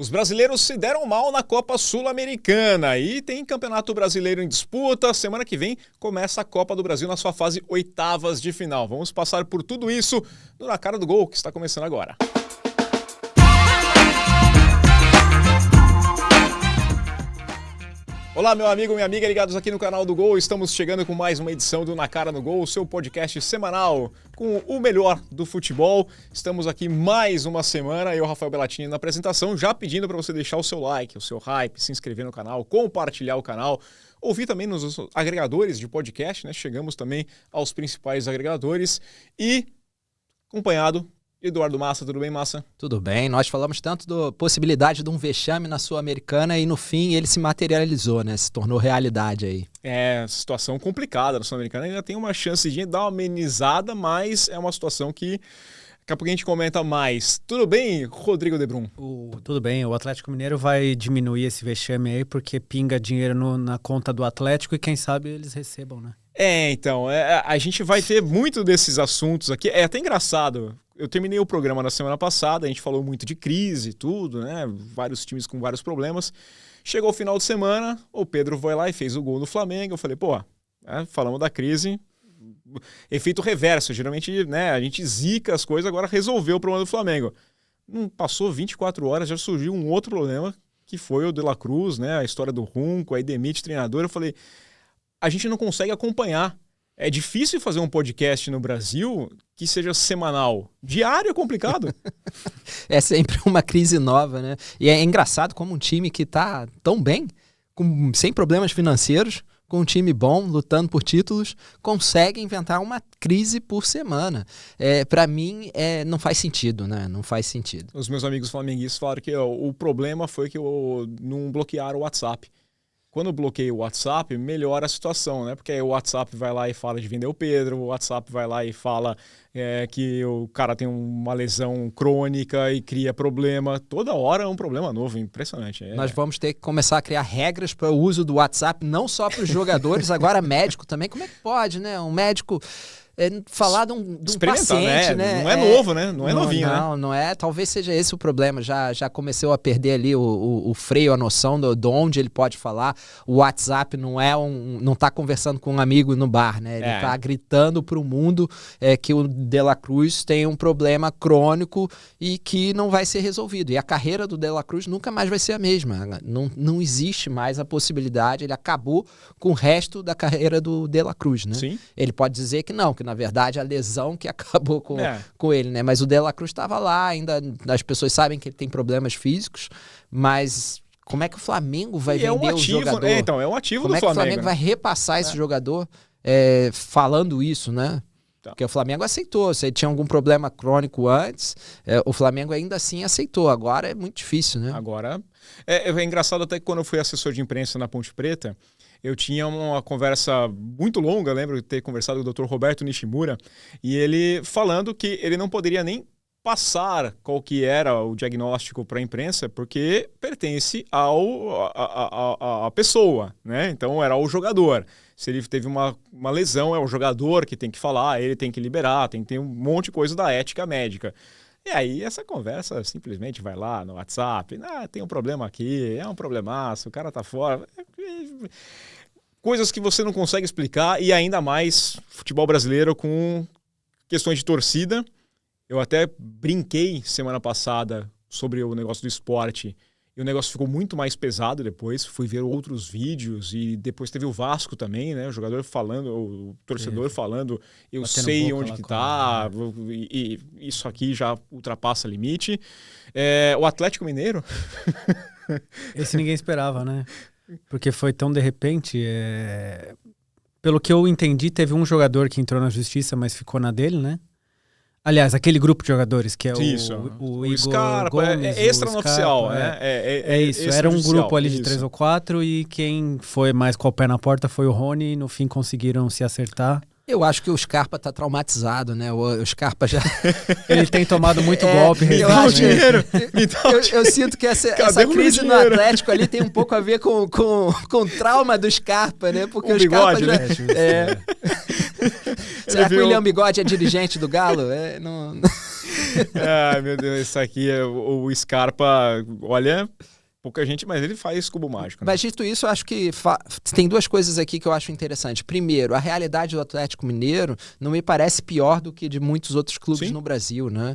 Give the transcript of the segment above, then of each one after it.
Os brasileiros se deram mal na Copa Sul-Americana e tem Campeonato Brasileiro em disputa. Semana que vem começa a Copa do Brasil na sua fase oitavas de final. Vamos passar por tudo isso no Na Cara do Gol, que está começando agora. Olá, meu amigo, minha amiga, ligados aqui no canal do Gol. Estamos chegando com mais uma edição do Na Cara no Gol, seu podcast semanal com o melhor do futebol. Estamos aqui mais uma semana, eu, Rafael Bellatini, na apresentação, já pedindo para você deixar o seu like, o seu hype, se inscrever no canal, compartilhar o canal, ouvir também nos agregadores de podcast, né? Chegamos também aos principais agregadores e acompanhado Eduardo Massa. Tudo bem, Massa? Tudo bem, nós falamos tanto da possibilidade de um vexame na Sul-Americana e no fim ele se materializou, né? Se tornou realidade aí. É, situação complicada na Sul-Americana, ainda tem uma chance de dar uma amenizada, mas é uma situação que daqui a pouco a gente comenta mais. Tudo bem, Rodrigo Debrum? Tudo bem, o Atlético Mineiro vai diminuir esse vexame aí porque pinga dinheiro na conta do Atlético e quem sabe eles recebam, né? Então, a gente vai ter muito desses assuntos aqui. É até engraçado. Eu terminei o programa na semana passada, a gente falou muito de crise e tudo, né? Vários times com vários problemas. Chegou o final de semana, o Pedro foi lá e fez o gol no Flamengo. Eu falei, falamos da crise, efeito reverso. Geralmente, né, a gente zica as coisas, agora resolveu o problema do Flamengo. Não passou 24 horas, já surgiu um outro problema, que foi o De La Cruz, né? A história do Runco, aí demite treinador. Eu falei, a gente não consegue acompanhar. É difícil fazer um podcast no Brasil que seja semanal. Diário é complicado. É sempre uma crise nova, né? E é engraçado como um time que tá tão bem, sem problemas financeiros, com um time bom, lutando por títulos, consegue inventar uma crise por semana. Para mim, não faz sentido, né? Não faz sentido. Os meus amigos flamenguistas falaram que o problema foi que não bloquearam o WhatsApp. Quando bloqueia o WhatsApp, melhora a situação, né? Porque aí o WhatsApp vai lá e fala de vender o Pedro, o WhatsApp vai lá e fala que o cara tem uma lesão crônica e cria problema. Toda hora é um problema novo, impressionante. Nós vamos ter que começar a criar regras para o uso do WhatsApp, não só para os jogadores, agora médico também. Como é que pode, né? Um médico falar de um paciente, né? Não é novo, né? Não é novinho, né? Não é. Talvez seja esse o problema. Já começou a perder ali o freio, a noção de onde ele pode falar. O WhatsApp não tá conversando com um amigo no bar, né? Ele tá gritando pro mundo que o De La Cruz tem um problema crônico e que não vai ser resolvido. E a carreira do De La Cruz nunca mais vai ser a mesma. Não existe mais a possibilidade. Ele acabou com o resto da carreira do De La Cruz, né? Sim. Ele pode dizer que não, que na verdade a lesão que acabou com ele, né? Mas o De La Cruz estava lá, ainda as pessoas sabem que ele tem problemas físicos, mas como é que o Flamengo vai vender o jogador? É um ativo do Flamengo. Como é que o Flamengo vai repassar esse jogador falando isso, né? Porque o Flamengo aceitou. Se ele tinha algum problema crônico antes, o Flamengo ainda assim aceitou. Agora é muito difícil, né? Agora, é engraçado até que quando eu fui assessor de imprensa na Ponte Preta, eu tinha uma conversa muito longa, lembro de ter conversado com o Dr. Roberto Nishimura, e ele falando que ele não poderia nem passar qual que era o diagnóstico para a imprensa, porque pertence à pessoa, né? Então era o jogador. Se ele teve uma lesão, é o jogador que tem que falar, ele tem que liberar, tem que ter um monte de coisa da ética médica. E aí essa conversa simplesmente vai lá no WhatsApp, tem um problema aqui, é um problemaço, o cara tá fora. Coisas que você não consegue explicar, e ainda mais futebol brasileiro com questões de torcida. Eu até brinquei semana passada sobre o negócio do esporte, e o negócio ficou muito mais pesado depois. Fui ver outros vídeos e depois teve o Vasco também, né? O jogador falando, o torcedor falando, eu sei onde que tá, e isso aqui já ultrapassa limite. O Atlético Mineiro... Esse ninguém esperava, né? Porque foi tão de repente. Pelo que eu entendi, teve um jogador que entrou na justiça, mas ficou na dele, né? Aliás, aquele grupo de jogadores que é o Igor Scarpa, Gomes, extra-oficial, né? Isso, era um grupo ali de 3 ou 4 e quem foi mais com o pé na porta foi o Rony e no fim conseguiram se acertar. Eu acho que o Scarpa tá traumatizado, né? O Scarpa já... Ele tem tomado muito golpe. Eu sinto que essa crise no Atlético ali tem um pouco a ver com o trauma do Scarpa, né? Porque o Scarpa já... Será que o William Bigode é dirigente do Galo? Não... Ai, meu Deus, isso aqui é o Scarpa, olha, pouca gente, mas ele faz cubo mágico. Né? Mas dito isso, eu acho que tem duas coisas aqui que eu acho interessante. Primeiro, a realidade do Atlético Mineiro não me parece pior do que de muitos outros clubes no Brasil, né?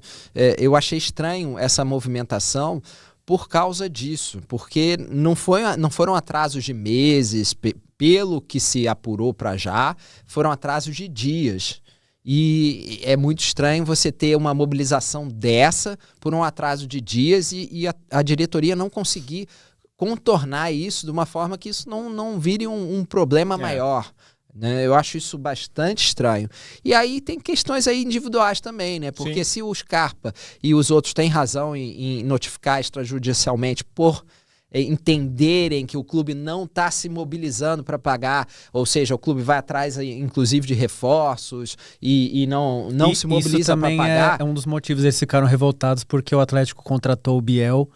Eu achei estranho essa movimentação por causa disso, porque não foram atrasos de meses, pelo que se apurou para já, foram atrasos de dias. E é muito estranho você ter uma mobilização dessa por um atraso de dias e a diretoria não conseguir contornar isso de uma forma que isso não vire um problema maior. Né? Eu acho isso bastante estranho. E aí tem questões aí individuais também, né? Porque se o Scarpa e os outros têm razão em notificar extrajudicialmente por entenderem que o clube não está se mobilizando para pagar, ou seja, o clube vai atrás, inclusive, de reforços e não se mobiliza para pagar. É um dos motivos eles ficaram revoltados, porque o Atlético contratou o Biel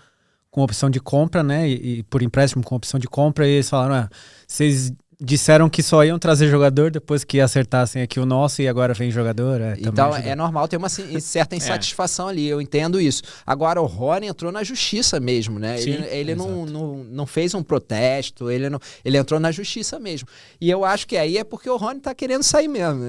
com opção de compra, né? E por empréstimo com opção de compra, e eles falaram, vocês disseram que só iam trazer jogador depois que acertassem aqui o nosso e agora vem jogador. Então é normal ter uma certa insatisfação ali, eu entendo isso. Agora o Rony entrou na justiça mesmo, né? Sim, ele não fez um protesto, ele entrou na justiça mesmo. E eu acho que aí é porque o Rony tá querendo sair mesmo.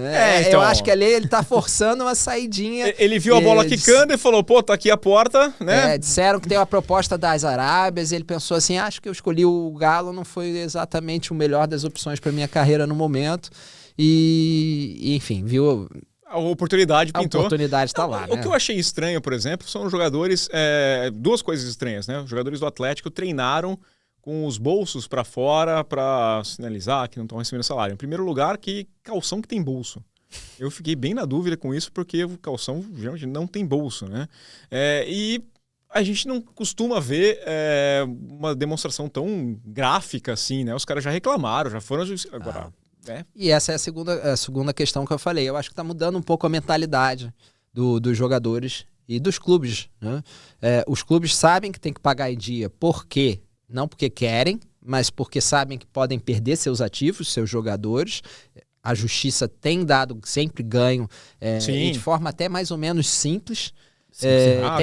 Então, eu acho que ali ele tá forçando uma saidinha. Ele viu a bola quicando e falou, pô, tá aqui a porta, né? Disseram que tem uma proposta das Arábias, ele pensou assim, acho que eu escolhi o Galo, não foi exatamente o melhor das opções para minha carreira no momento e enfim, viu? A oportunidade pintou. A oportunidade está lá, né? O que eu achei estranho, por exemplo, são os jogadores, duas coisas estranhas, né? Os jogadores do Atlético treinaram com os bolsos para fora para sinalizar que não estão recebendo salário. Em primeiro lugar, que calção que tem bolso. Eu fiquei bem na dúvida com isso, porque o calção geralmente não tem bolso, né? E a gente não costuma ver uma demonstração tão gráfica assim, né? Os caras já reclamaram, já foram... Agora, E essa é a segunda questão que eu falei. Eu acho que está mudando um pouco a mentalidade dos jogadores e dos clubes, né? Os clubes sabem que tem que pagar em dia. Por quê? Não porque querem, mas porque sabem que podem perder seus ativos, seus jogadores. A justiça tem dado sempre ganho, e de forma até mais ou menos simples.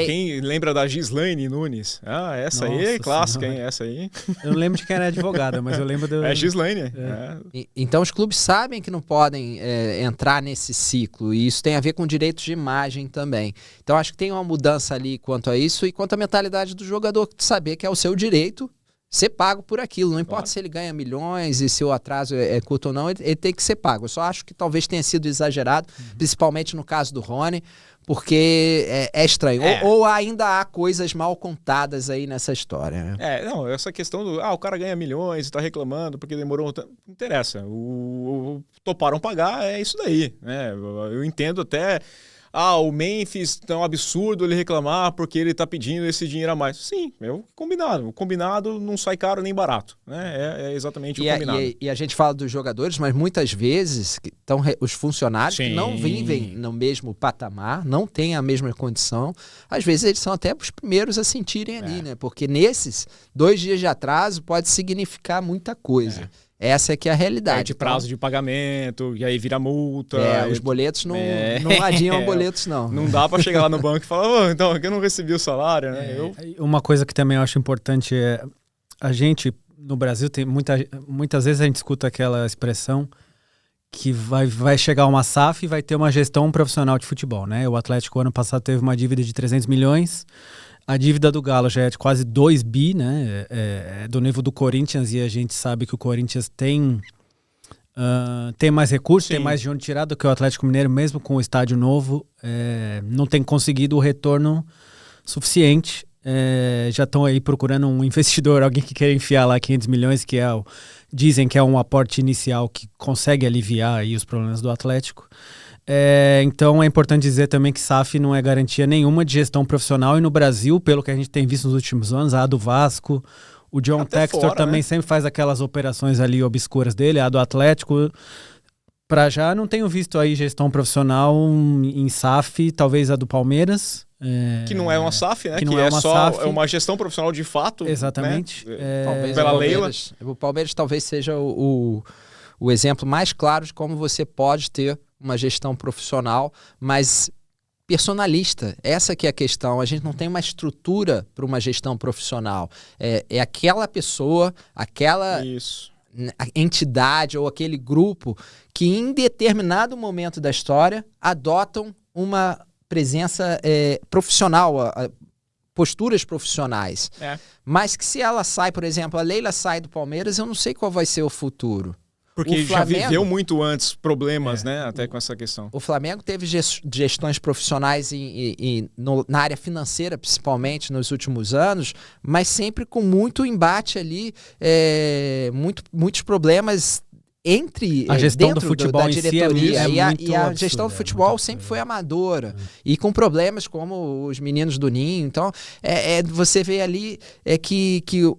Quem lembra da Gislaine Nunes? Essa aí é clássica, hein? Essa aí. Eu não lembro de quem era advogada, mas eu lembro do... Gislaine. Então os clubes sabem que não podem entrar nesse ciclo, e isso tem a ver com direitos de imagem também. Então acho que tem uma mudança ali quanto a isso e quanto à mentalidade do jogador, de saber que é o seu direito ser pago por aquilo. Não importa se ele ganha milhões e se o atraso é curto ou não, ele tem que ser pago. Eu só acho que talvez tenha sido exagerado, principalmente no caso do Rony, porque é estranho. Ou ainda há coisas mal contadas aí nessa história. Né? Não, essa questão do o cara ganha milhões e tá reclamando porque demorou... Não interessa. Toparam pagar, é isso daí. Né? Eu entendo até... o Memphis, tão absurdo ele reclamar porque ele tá pedindo esse dinheiro a mais. Sim, é o combinado. O combinado não sai caro nem barato. Né? É exatamente o combinado. E a gente fala dos jogadores, mas muitas vezes os funcionários que não vivem no mesmo patamar, não têm a mesma condição, às vezes eles são até os primeiros a sentirem ali, né? Porque nesses 2 dias de atraso pode significar muita coisa. Essa é que é a realidade. De prazo de pagamento, e aí vira multa. Os boletos não adiam boletos, não. Não dá para chegar lá no banco e falar, então, eu não recebi o salário, né? Uma coisa que também eu acho importante é a gente, no Brasil, tem muitas vezes a gente escuta aquela expressão que vai chegar uma SAF e vai ter uma gestão profissional de futebol, né? O Atlético, ano passado, teve uma dívida de 300 milhões. A dívida do Galo já é de quase 2 bi, né? Do nível do Corinthians, e a gente sabe que o Corinthians tem mais recursos, tem mais de onde tirar do que o Atlético Mineiro, mesmo com o estádio novo. Não tem conseguido o retorno suficiente. Já estão aí procurando um investidor, alguém que quer enfiar lá 500 milhões, que dizem que é um aporte inicial que consegue aliviar aí os problemas do Atlético. Então é importante dizer também que SAF não é garantia nenhuma de gestão profissional, e no Brasil, pelo que a gente tem visto nos últimos anos, a do Vasco, o John Textor também sempre faz aquelas operações ali obscuras dele, a do Atlético, para já não tenho visto aí gestão profissional em SAF, talvez a do Palmeiras. Que não é uma SAF, né? Que não é uma SAF. É uma gestão profissional de fato. Exatamente. Né? Talvez pela Leila. O Palmeiras talvez seja o exemplo mais claro de como você pode ter uma gestão profissional, mas personalista. Essa que é a questão. A gente não tem uma estrutura para uma gestão profissional. É aquela pessoa, aquela entidade ou aquele grupo que em determinado momento da história adotam uma presença profissional, posturas profissionais. Mas que se ela sai, por exemplo, a Leila sai do Palmeiras, eu não sei qual vai ser o futuro. Porque o Flamengo, já viveu muito antes problemas, né? Até com essa questão. O Flamengo teve gestões profissionais na área financeira, principalmente nos últimos anos, mas sempre com muito embate ali, muitos problemas entre a gestão do futebol da diretoria e a gestão do futebol sempre foi amadora e com problemas como os meninos do Ninho. Então, você vê ali que o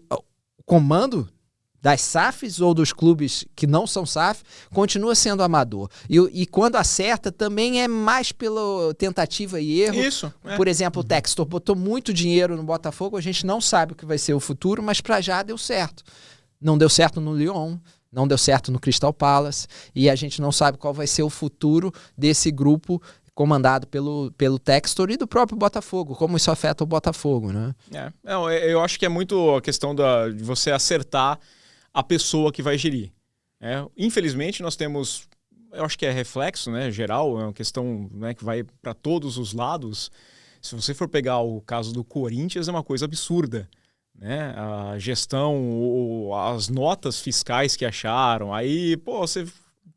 comando das SAFs ou dos clubes que não são SAF, continua sendo amador. E quando acerta, também é mais pela tentativa e erro. Isso. Por exemplo, o Textor botou muito dinheiro no Botafogo, a gente não sabe o que vai ser o futuro, mas para já deu certo. Não deu certo no Lyon, não deu certo no Crystal Palace, e a gente não sabe qual vai ser o futuro desse grupo comandado pelo Textor e do próprio Botafogo, como isso afeta o Botafogo, né? Eu acho que é muito a questão de você acertar a pessoa que vai gerir. Infelizmente, nós temos, eu acho que é reflexo, né, geral, é uma questão, né, que vai para todos os lados. Se você for pegar o caso do Corinthians, é uma coisa absurda, né? A gestão, as notas fiscais que acharam, aí, você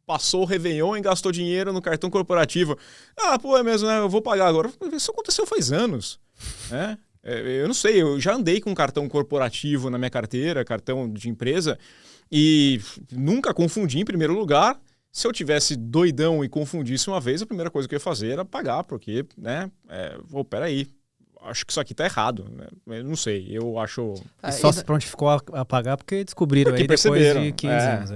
passou o Réveillon e gastou dinheiro no cartão corporativo. É mesmo, né? Eu vou pagar agora. Isso aconteceu faz anos, né? Eu não sei, eu já andei com cartão corporativo na minha carteira, cartão de empresa, e nunca confundi em primeiro lugar. Se eu tivesse doidão e confundisse uma vez, a primeira coisa que eu ia fazer era pagar, porque, né, peraí, acho que isso aqui tá errado, né? Eu não sei, eu acho... Só se prontificou a pagar porque descobriram aí depois de 15 anos.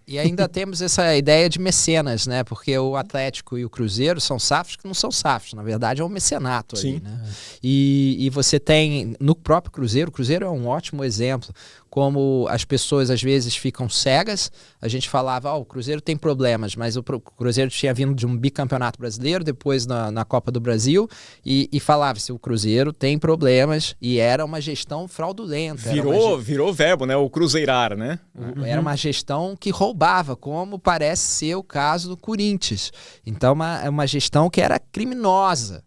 E ainda temos essa ideia de mecenas, né? Porque o Atlético e o Cruzeiro são SAFs que não são SAFs, na verdade é um mecenato. Sim. Ali, né? E você tem, no próprio Cruzeiro, o Cruzeiro é um ótimo exemplo, como as pessoas às vezes ficam cegas. A gente falava, o Cruzeiro tem problemas, mas o Cruzeiro tinha vindo de um bicampeonato brasileiro, depois na Copa do Brasil, e falava-se, o Cruzeiro tem problemas, e era uma gestão fraudulenta. Virou verbo, né? O cruzeirar, né? Era uma gestão que roubava, como parece ser o caso do Corinthians. Então, é uma gestão que era criminosa.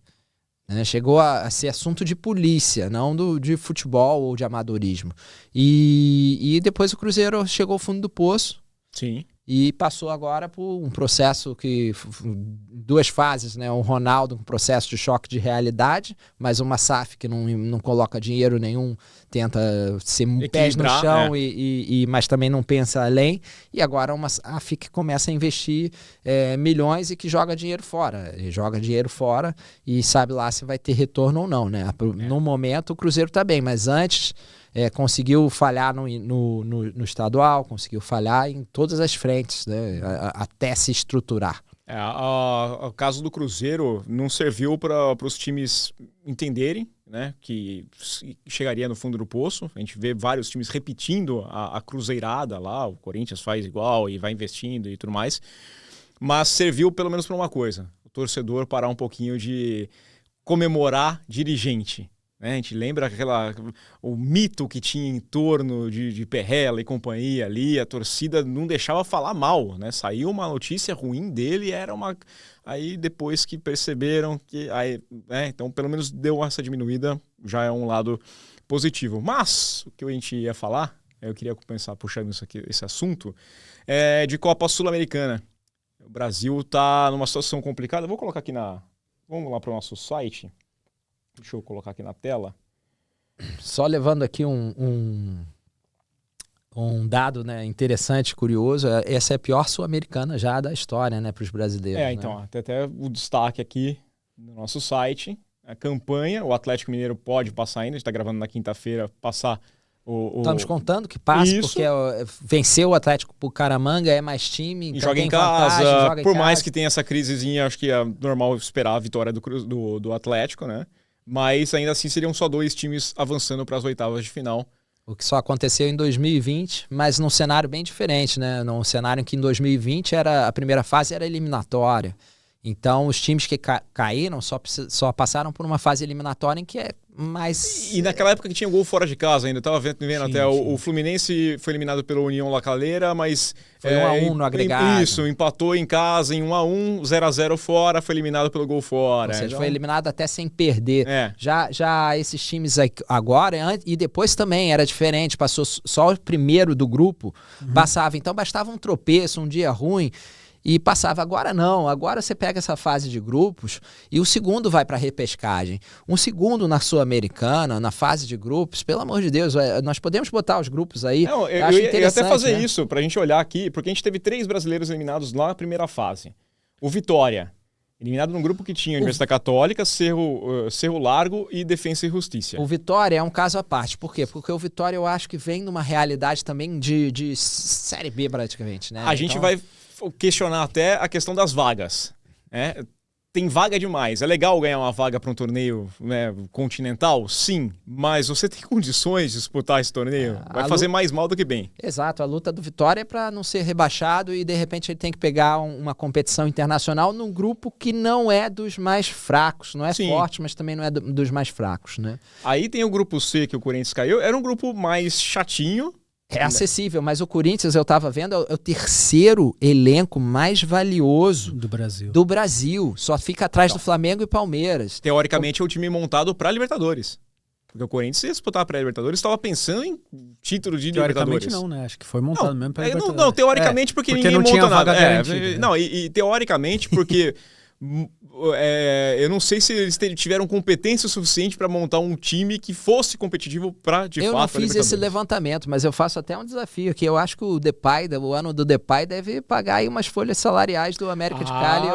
Chegou a ser assunto de polícia, não de futebol ou de amadorismo. E depois o Cruzeiro chegou ao fundo do poço. Sim. E passou agora por um processo duas fases, né? O Ronaldo, um processo de choque de realidade, mas uma SAF que não coloca dinheiro nenhum, tenta ser pés no chão, mas também não pensa além. E agora uma SAF que começa a investir milhões e que joga dinheiro fora. E sabe lá se vai ter retorno ou não, né? No momento o Cruzeiro está bem, mas antes... conseguiu falhar no estadual, conseguiu falhar em todas as frentes, né, até se estruturar. O caso do Cruzeiro não serviu para os times entenderem, né, que chegaria no fundo do poço. A gente vê vários times repetindo a cruzeirada lá, o Corinthians faz igual e vai investindo e tudo mais, mas serviu pelo menos para uma coisa, o torcedor parar um pouquinho de comemorar dirigente. A gente lembra o mito que tinha em torno de Perrella e companhia ali, a torcida não deixava falar mal, né? Saiu uma notícia ruim dele, aí depois que perceberam que... então pelo menos deu essa diminuída, já é um lado positivo. Mas o que a gente ia falar, eu queria começar puxando esse assunto, é de Copa Sul-Americana. O Brasil está numa situação complicada. Vou colocar aqui vamos lá para o nosso site. Deixa eu colocar aqui na tela. Só levando aqui um dado, né, interessante, curioso. Essa é a pior Sul-Americana já da história, né, para os brasileiros. Então, né? Tem até o destaque aqui no nosso site. A campanha, o Atlético Mineiro pode passar ainda, a gente está gravando na quinta-feira, passar Estamos contando que passa, isso, porque venceu o Atlético Bucaramanga, é mais time, então joga em casa, por mais que tenha essa crisezinha, acho que é normal esperar a vitória do Atlético, né? Mas ainda assim seriam só 2 times avançando para as oitavas de final. O que só aconteceu em 2020, mas num cenário bem diferente, né? Num cenário em que em 2020 a primeira fase era eliminatória. Então, os times que caíram só passaram por uma fase eliminatória em que é mais... E naquela época que tinha gol fora de casa ainda, eu tava vendo até o Fluminense foi eliminado pela União La Calera, mas... Foi 1-1 no agregado. Isso, empatou em casa em 1-1, 0-0 fora, foi eliminado pelo gol fora. Ou seja, foi eliminado até sem perder. É. Já esses times agora, e depois também era diferente, passou só o primeiro do grupo, passava. Então bastava um tropeço, um dia ruim, e passava. Agora não, agora você pega essa fase de grupos e o segundo vai para a repescagem. Um segundo na Sul-Americana, na fase de grupos, pelo amor de Deus, nós podemos botar os grupos aí. Não, eu ia até fazer isso, para a gente olhar aqui, porque a gente teve 3 brasileiros eliminados lá na primeira fase. O Vitória, eliminado num grupo que tinha Universidade Católica, Cerro Largo e Defensa e Justiça. O Vitória é um caso à parte. Por quê? Porque o Vitória eu acho que vem numa realidade também de Série B praticamente, né? A gente vai questionar até a questão das vagas. Né? Tem vaga demais. É legal ganhar uma vaga para um torneio, né, continental? Sim. Mas você tem condições de disputar esse torneio? Vai fazer mais mal do que bem. Exato. A luta do Vitória é para não ser rebaixado e, de repente, ele tem que pegar uma competição internacional num grupo que não é dos mais fracos. Não é forte, mas também não é dos mais fracos, né? Aí tem o grupo C, que o Corinthians caiu. Era um grupo mais chatinho. É acessível, mas o Corinthians, eu estava vendo, é o terceiro elenco mais valioso do Brasil. Só fica atrás do Flamengo e Palmeiras. Teoricamente é o time montado para Libertadores. Porque o Corinthians, se disputar para Libertadores, estava pensando em título de Libertadores. Teoricamente não, né? Acho que foi montado mesmo para Libertadores. Não, teoricamente porque ninguém não monta tinha nada. Vaga Não, e teoricamente porque... eu não sei se eles tiveram competência suficiente para montar um time que fosse competitivo para de fato. Eu não fiz esse levantamento, mas eu faço até um desafio que eu acho que o Depay, o ano do Depay deve pagar aí umas folhas salariais do América de Cali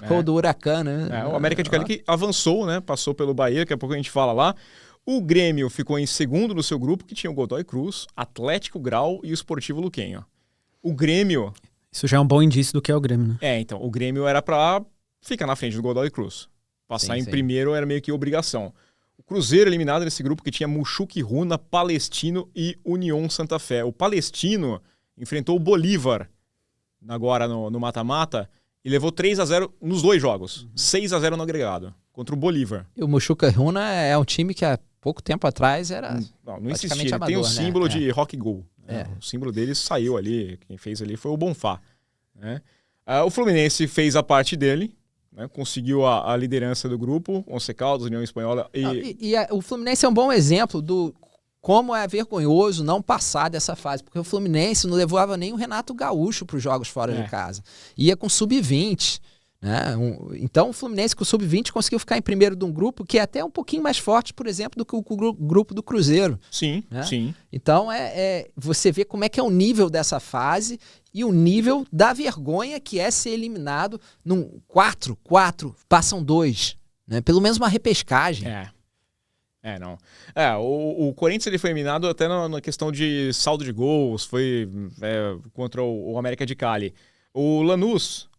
ou do Huracan, né? O América de Cali que avançou, né? Passou pelo Bahia, daqui a pouco a gente fala lá. O Grêmio ficou em segundo no seu grupo, que tinha o Godoy Cruz, Atlético Grau e o Sportivo Luquenho. O Grêmio... Isso já é um bom indício do que é o Grêmio, né? Então, o Grêmio era pra ficar na frente do Godoy Cruz. Passar em primeiro era meio que obrigação. O Cruzeiro eliminado nesse grupo que tinha Muxuque Runa, Palestino e União Santa Fé. O Palestino enfrentou o Bolívar agora no mata-mata e levou 3-0 nos 2 jogos. 6-0 no agregado contra o Bolívar. E o Muxuque Runa é um time que há pouco tempo atrás era não existia. Ele tem um símbolo de rock goal. O símbolo dele saiu ali, quem fez ali foi o Bonfá. Né? O Fluminense fez a parte dele, né? Conseguiu a liderança do grupo, Once Caldas, União Espanhola. O Fluminense é um bom exemplo do como é vergonhoso não passar dessa fase, porque o Fluminense não levava nem o Renato Gaúcho para os jogos fora de casa. Ia com sub-20. Né? Então o Fluminense com o sub-20 conseguiu ficar em primeiro de um grupo que é até um pouquinho mais forte, por exemplo, do que o grupo do Cruzeiro. Sim, né? Sim. Então você vê como é que é o nível dessa fase e o nível da vergonha que é ser eliminado num 4, passam 2, né? Pelo menos uma repescagem. Não. O Corinthians ele foi eliminado até na questão de saldo de gols, foi contra o América de Cali. O Lanús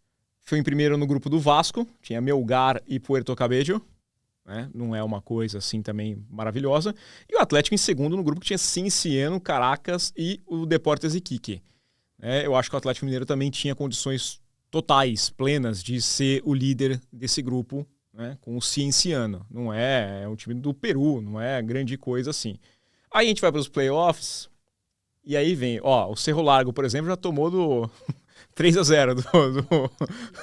foi em primeiro no grupo do Vasco, tinha Melgar e Puerto Cabello, né? Não é uma coisa assim também maravilhosa. E o Atlético em segundo no grupo que tinha Cienciano, Caracas e o Deportes Iquique. Eu acho que o Atlético Mineiro também tinha condições totais, plenas, de ser o líder desse grupo, né? Com o Cienciano. Não é um time do Peru, não é grande coisa assim. Aí a gente vai para os playoffs e aí vem, o Cerro Largo, por exemplo, já tomou do... 3-0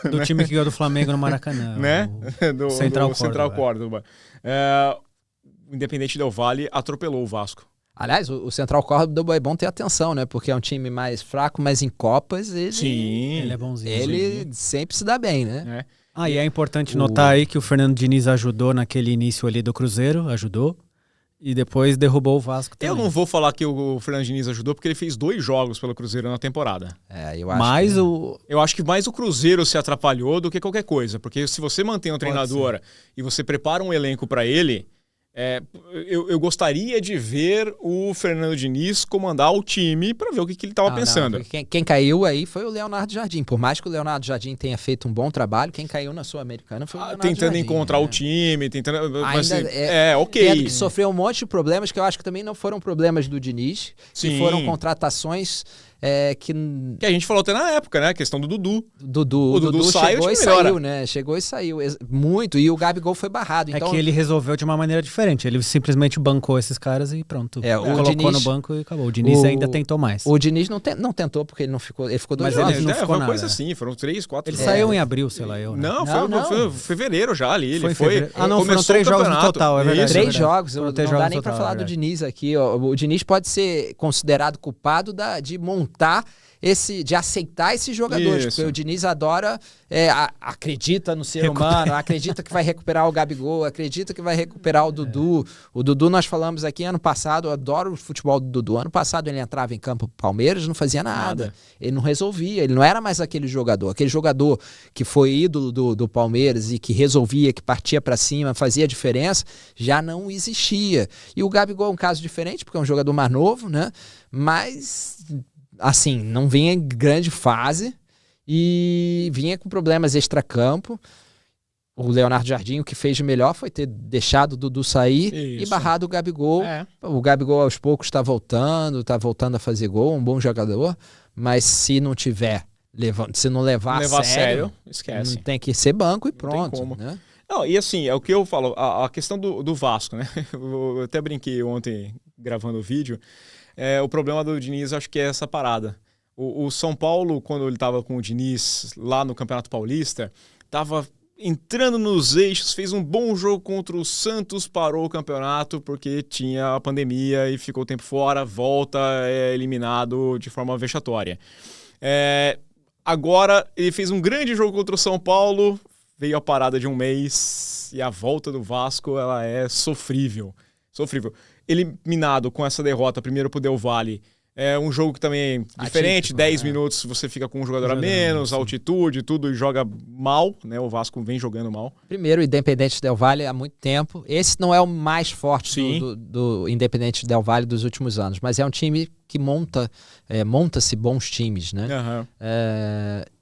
do time que ganhou do Flamengo no Maracanã. Né? Do Central Córdoba. O Independente Del Valle atropelou o Vasco. Aliás, o Central Córdoba é bom ter atenção, né? Porque é um time mais fraco, mas em Copas ele é bonzinho. Ele sempre se dá bem, né? E é importante notar aí que o Fernando Diniz ajudou naquele início ali do Cruzeiro, ajudou. E depois derrubou o Vasco também. Eu não vou falar que o Fernando Diniz ajudou, porque ele fez 2 jogos pelo Cruzeiro na temporada. Eu acho que mais o Cruzeiro se atrapalhou do que qualquer coisa. Porque se você mantém um treinador e você prepara um elenco para ele, Eu gostaria de ver o Fernando Diniz comandar o time para ver o que ele estava pensando. Quem caiu aí foi o Leonardo Jardim. Por mais que o Leonardo Jardim tenha feito um bom trabalho, quem caiu na Sul-Americana foi o Leonardo tentando Jardim, encontrar o time, mas, assim, ok. Tendo que sofreu um monte de problemas que eu acho que também não foram problemas do Diniz, que foram contratações que a gente falou até na época, né? A questão do Dudu. O Dudu chegou e saiu, né? Chegou e saiu muito. E o Gabigol foi barrado. Então, que ele resolveu de uma maneira diferente. Ele simplesmente bancou esses caras e pronto. Colocou Diniz, no banco e acabou. O Diniz ainda tentou mais. O Diniz não tentou porque ele não ficou. Ele ficou 2 jogos. Mas não ficou foi nada. Coisa assim, foram 3, 4. Ele saiu em abril, sei lá. Não, foi fevereiro já ali. Ele foi. Não, foram 3 jogos no total, é verdade. 3 jogos. Não dá nem pra falar do Diniz aqui. O Diniz pode ser considerado culpado de montar de aceitar esses jogadores, porque o Diniz adora, acredita no ser humano, acredita que vai recuperar o Gabigol, acredita que vai recuperar o Dudu. O Dudu, nós falamos aqui ano passado, eu adoro o futebol do Dudu. Ano passado ele entrava em campo pro Palmeiras, não fazia nada. Ele não resolvia, ele não era mais aquele jogador que foi ídolo do Palmeiras e que resolvia, que partia para cima, fazia diferença, já não existia. E o Gabigol é um caso diferente, porque é um jogador mais novo, né? Mas assim, não vinha em grande fase e vinha com problemas extracampo. O Leonardo Jardim, o que fez de melhor foi ter deixado o Dudu sair e barrado o Gabigol. O Gabigol aos poucos está voltando a fazer gol, um bom jogador, mas se não levar a sério, esquece. Não tem que ser banco e pronto. Não tem como. Né? Não, e assim, é o que eu falo, a questão do Vasco, né? Eu até brinquei ontem gravando o vídeo. O problema do Diniz, acho que é essa parada. O São Paulo, quando ele estava com o Diniz lá no Campeonato Paulista, estava entrando nos eixos, fez um bom jogo contra o Santos, parou o campeonato porque tinha a pandemia e ficou o tempo fora, volta, eliminado de forma vexatória. Agora, ele fez um grande jogo contra o São Paulo, veio a parada de um mês e a volta do Vasco, ela é sofrível. Eliminado com essa derrota, primeiro pro Del Valle, é um jogo que também é diferente, 10 minutos você fica com um jogador a menos, altitude, tudo, e joga mal, né? O Vasco vem jogando mal. Primeiro, o Independente Del Valle há muito tempo. Esse não é o mais forte do Independente Del Valle dos últimos anos, mas é um time que monta-se bons times, né?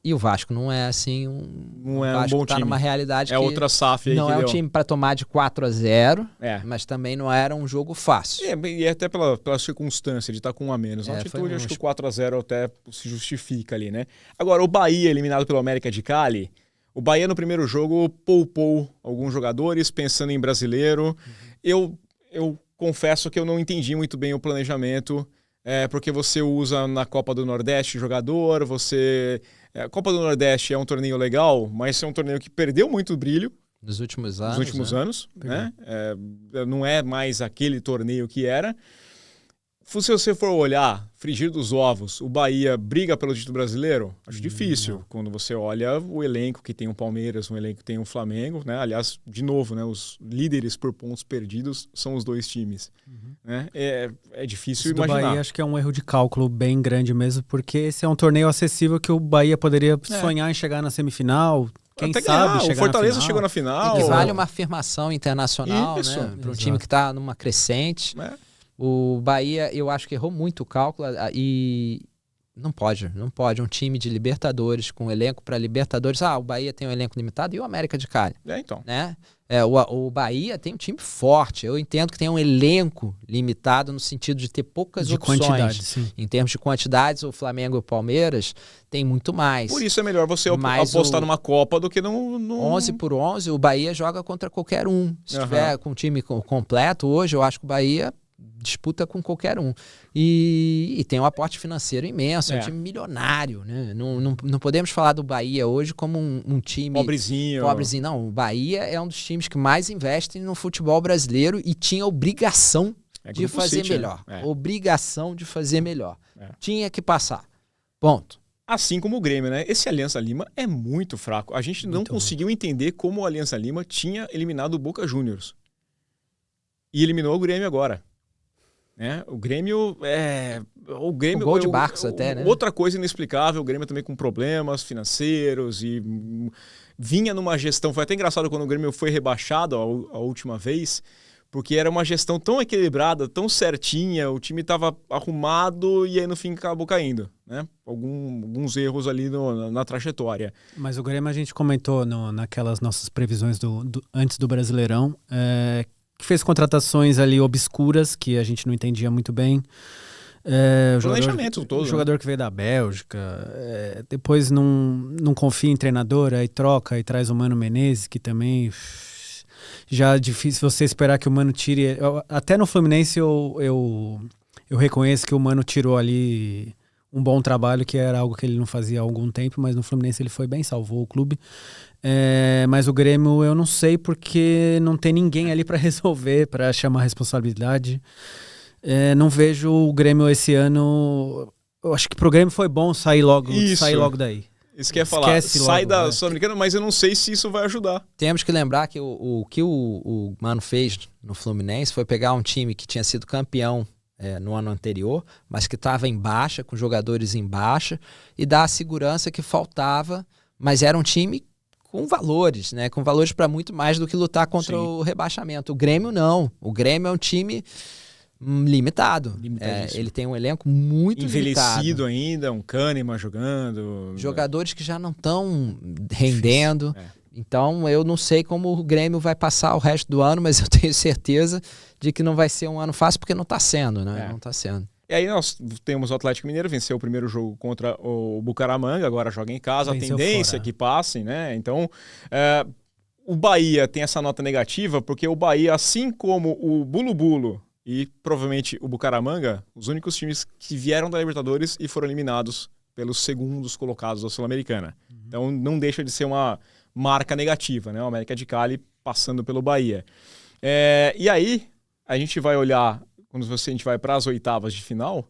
E o Vasco não é assim não é um bom time. Numa realidade que outra SAF aí não que é um deu. time para tomar de 4-0, mas também não era um jogo fácil. E até pela circunstância de estar com 1 a menos. Na altitude, acho que o 4-0 até se justifica ali, né? Agora, o Bahia, eliminado pelo América de Cali, o Bahia no primeiro jogo poupou alguns jogadores, pensando em brasileiro. Eu confesso que eu não entendi muito bem o planejamento, porque você usa na Copa do Nordeste jogador, a Copa do Nordeste é um torneio legal, mas é um torneio que perdeu muito brilho nos últimos anos, né? Não é mais aquele torneio que era. Se você for olhar, frigir dos ovos, o Bahia briga pelo título brasileiro? Acho difícil. Não. Quando você olha o elenco que tem o Palmeiras, o elenco que tem o Flamengo, né? Aliás, de novo, né? Os líderes por pontos perdidos são os 2 times. Né? É difícil imaginar. O Bahia acho que é um erro de cálculo bem grande mesmo, porque esse é um torneio acessível que o Bahia poderia sonhar em chegar na semifinal. Quem até sabe chegar, o Fortaleza chegou na final. Equivale uma afirmação internacional, né? Para um time que está numa crescente. O Bahia, eu acho que errou muito o cálculo e não pode. Um time de Libertadores, com elenco para Libertadores. O Bahia tem um elenco limitado e o América de Cali. Então. Né? O Bahia tem um time forte. Eu entendo que tem um elenco limitado no sentido de ter poucas opções. Quantidade, sim. Em termos de quantidades, o Flamengo e o Palmeiras tem muito mais. Por isso é melhor você apostar numa Copa do que num... 11 por 11, o Bahia joga contra qualquer um. Se tiver com o time completo, hoje eu acho que o Bahia disputa com qualquer um. E tem um aporte financeiro imenso, é um time milionário, né? Não podemos falar do Bahia hoje como um time... Pobrezinho. Não, o Bahia é um dos times que mais investem no futebol brasileiro e tinha obrigação de fazer melhor. Obrigação de fazer melhor. Tinha que passar. Ponto. Assim como o Grêmio, né? Esse Aliança Lima é muito fraco. A gente não conseguiu entender como o Aliança Lima tinha eliminado o Boca Juniors. E eliminou o Grêmio agora. O Grêmio o gol de Barcos até, né? Outra coisa inexplicável, o Grêmio também com problemas financeiros e vinha numa gestão, foi até engraçado quando o Grêmio foi rebaixado a última vez, Porque era uma gestão tão equilibrada, tão certinha, o time estava arrumado e aí no fim acabou caindo, né? Alguns erros ali na trajetória. Mas o Grêmio a gente comentou naquelas nossas previsões antes do Brasileirão, que fez contratações ali obscuras que a gente não entendia muito bem. Planejamento todo. O jogador que veio da Bélgica, depois não confia em treinador, aí troca e traz o Mano Menezes, que também já é difícil você esperar que o Mano tire. Até no Fluminense eu reconheço que o Mano tirou ali um bom trabalho, que era algo que ele não fazia há algum tempo, mas no Fluminense ele foi bem, salvou o clube. Mas o Grêmio eu não sei, porque não tem ninguém ali para resolver, para chamar a responsabilidade. Não vejo o Grêmio esse ano. Eu acho que pro Grêmio foi bom sair logo daí. Isso que eu ia falar, sai da Sul-Americana, mas eu não sei se isso vai ajudar. Temos que lembrar que o que o Mano fez no Fluminense foi pegar um time que tinha sido campeão no ano anterior, mas que estava em baixa, com jogadores em baixa, e dar a segurança que faltava, mas era um time com valores, né? Com valores para muito mais do que lutar contra o rebaixamento. O Grêmio não. O Grêmio é um time limitado. Ele tem um elenco muito envelhecido limitado. ainda, um Kahneman jogando. Jogadores que já não estão rendendo. Então eu não sei como o Grêmio vai passar o resto do ano, mas eu tenho certeza de que não vai ser um ano fácil, porque não está sendo, né? Não está sendo. E aí nós temos o Atlético Mineiro, venceu o primeiro jogo contra o Bucaramanga, agora joga em casa, venceu a tendência que passem, né? Então, o Bahia tem essa nota negativa, porque o Bahia, assim como o Bulu-Bulu e provavelmente o Bucaramanga, os únicos times que vieram da Libertadores e foram eliminados pelos segundos colocados da Sul-Americana. Então não deixa de ser uma marca negativa, né? O América de Cali passando pelo Bahia. E aí, a gente vai olhar, quando a gente vai para as oitavas de final,